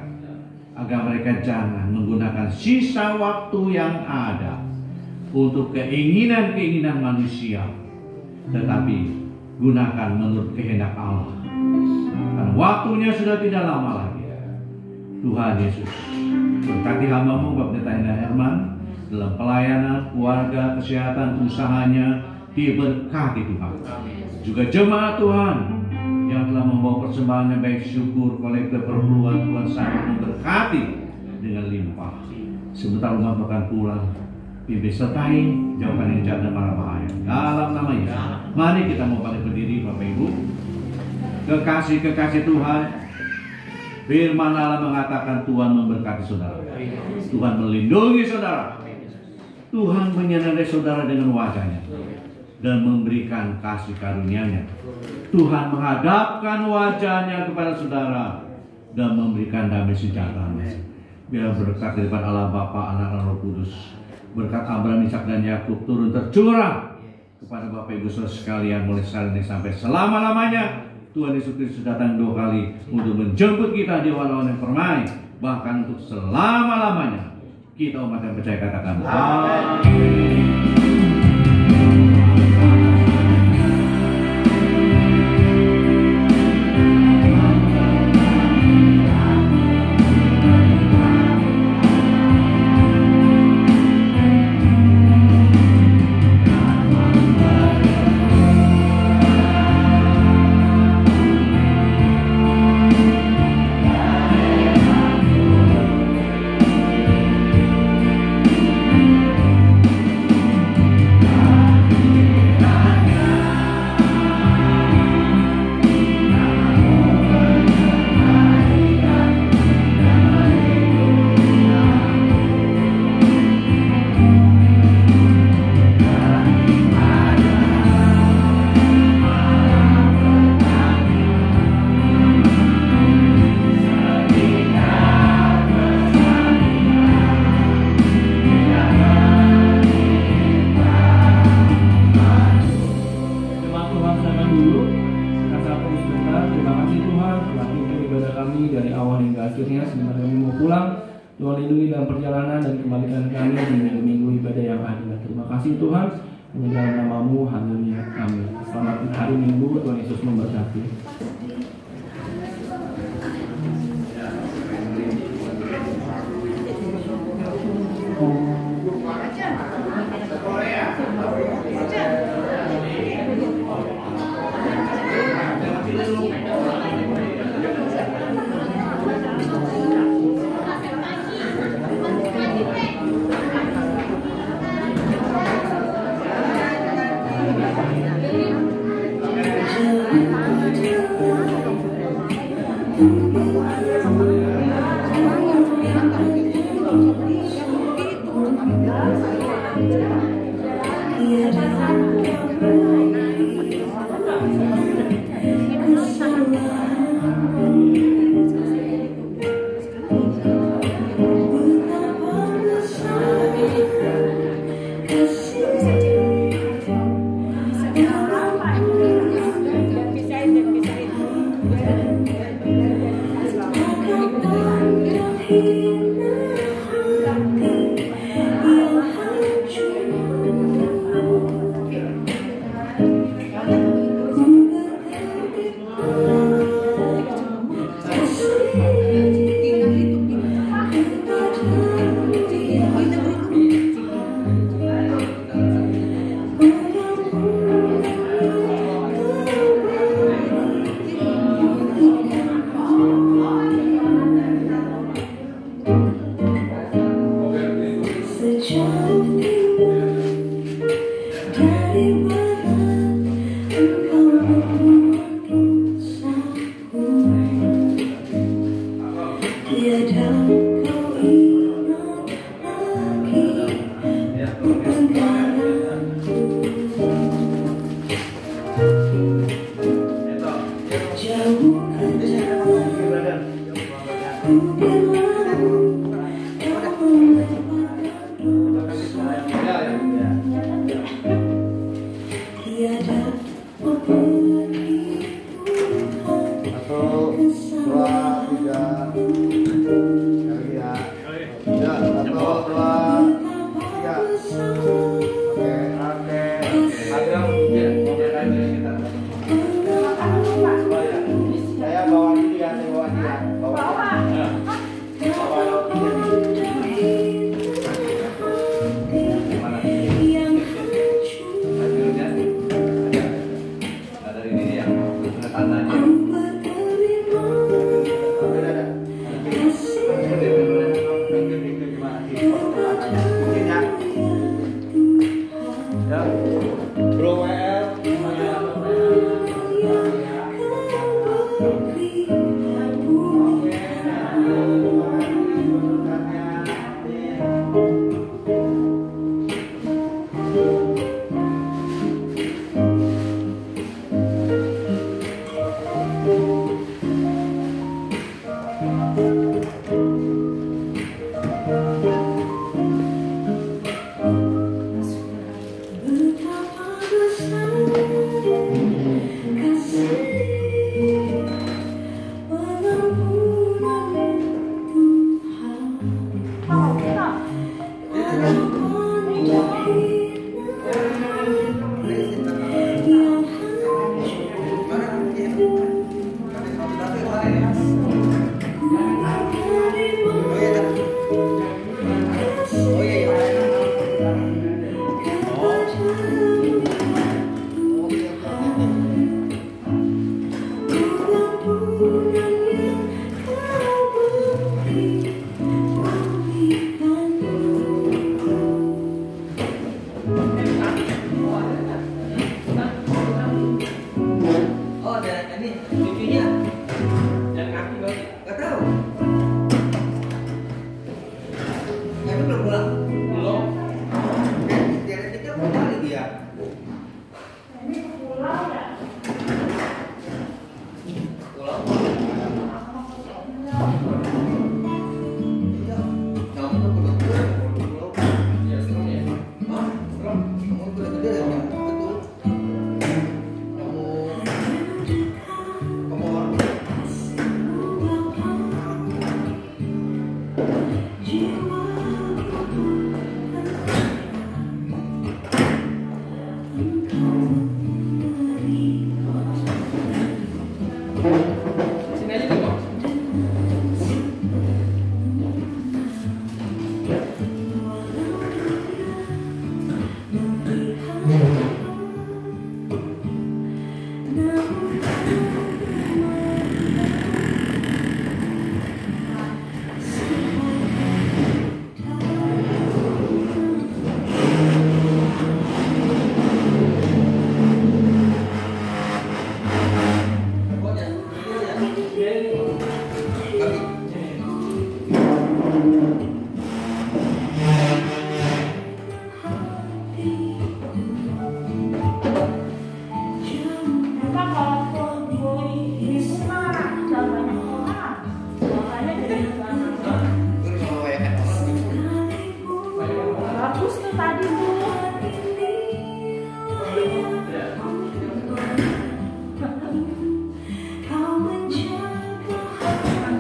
agar mereka jangan menggunakan sisa waktu yang ada untuk keinginan-keinginan manusia, tetapi gunakan menurut kehendak Allah. Dan waktunya sudah tidak lama lagi. Tuhan Yesus, berkati hamba-Mu Bapak Pendeta Hendra Herman dalam pelayanan, keluarga, kesehatan, usahanya, diberkati Tuhan. Juga jemaat Tuhan yang telah membawa persembahan yang baik syukur, kolektif perpuluhan, Tuhan sangat memberkati dengan limpah. Sebentar umat akan pulang, pimpin sertai, jauhkan yang jahat dan mara bahaya. Dalam nama Yesus, mari kita mau balik berdiri Bapak Ibu. Kekasih-kekasih Tuhan, firman Allah mengatakan Tuhan memberkati saudara, Tuhan melindungi saudara, Tuhan menyenangkan saudara dengan wajahnya dan memberikan kasih karunia-Nya. Tuhan menghadapkan wajahnya kepada saudara dan memberikan damai sejahtera-Nya. Biar berkat daripada Allah Bapa, Anak, dan Roh Kudus, berkat Abraham, Ishak, dan Yakub turun tercurah kepada Bapak Ibu Saudara sekalian mulai saat ini sampai selama-lamanya. Tuhan Yesus Kristus datang 2 kali untuk menjemput kita di awan-awan yang permai, bahkan untuk selama-lamanya. Kita umat yang percaya katakan amin. Tuhan lindungi dalam perjalanan dan kembalikan kami di minggu-minggu ibadah yang ada. Terima kasih Tuhan, di dalam nama-Mu, haleluya, amin. Selamat hari Minggu, Tuhan Yesus memberkati. Thank you.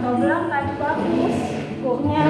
Kau bilang tadi bagus, koknya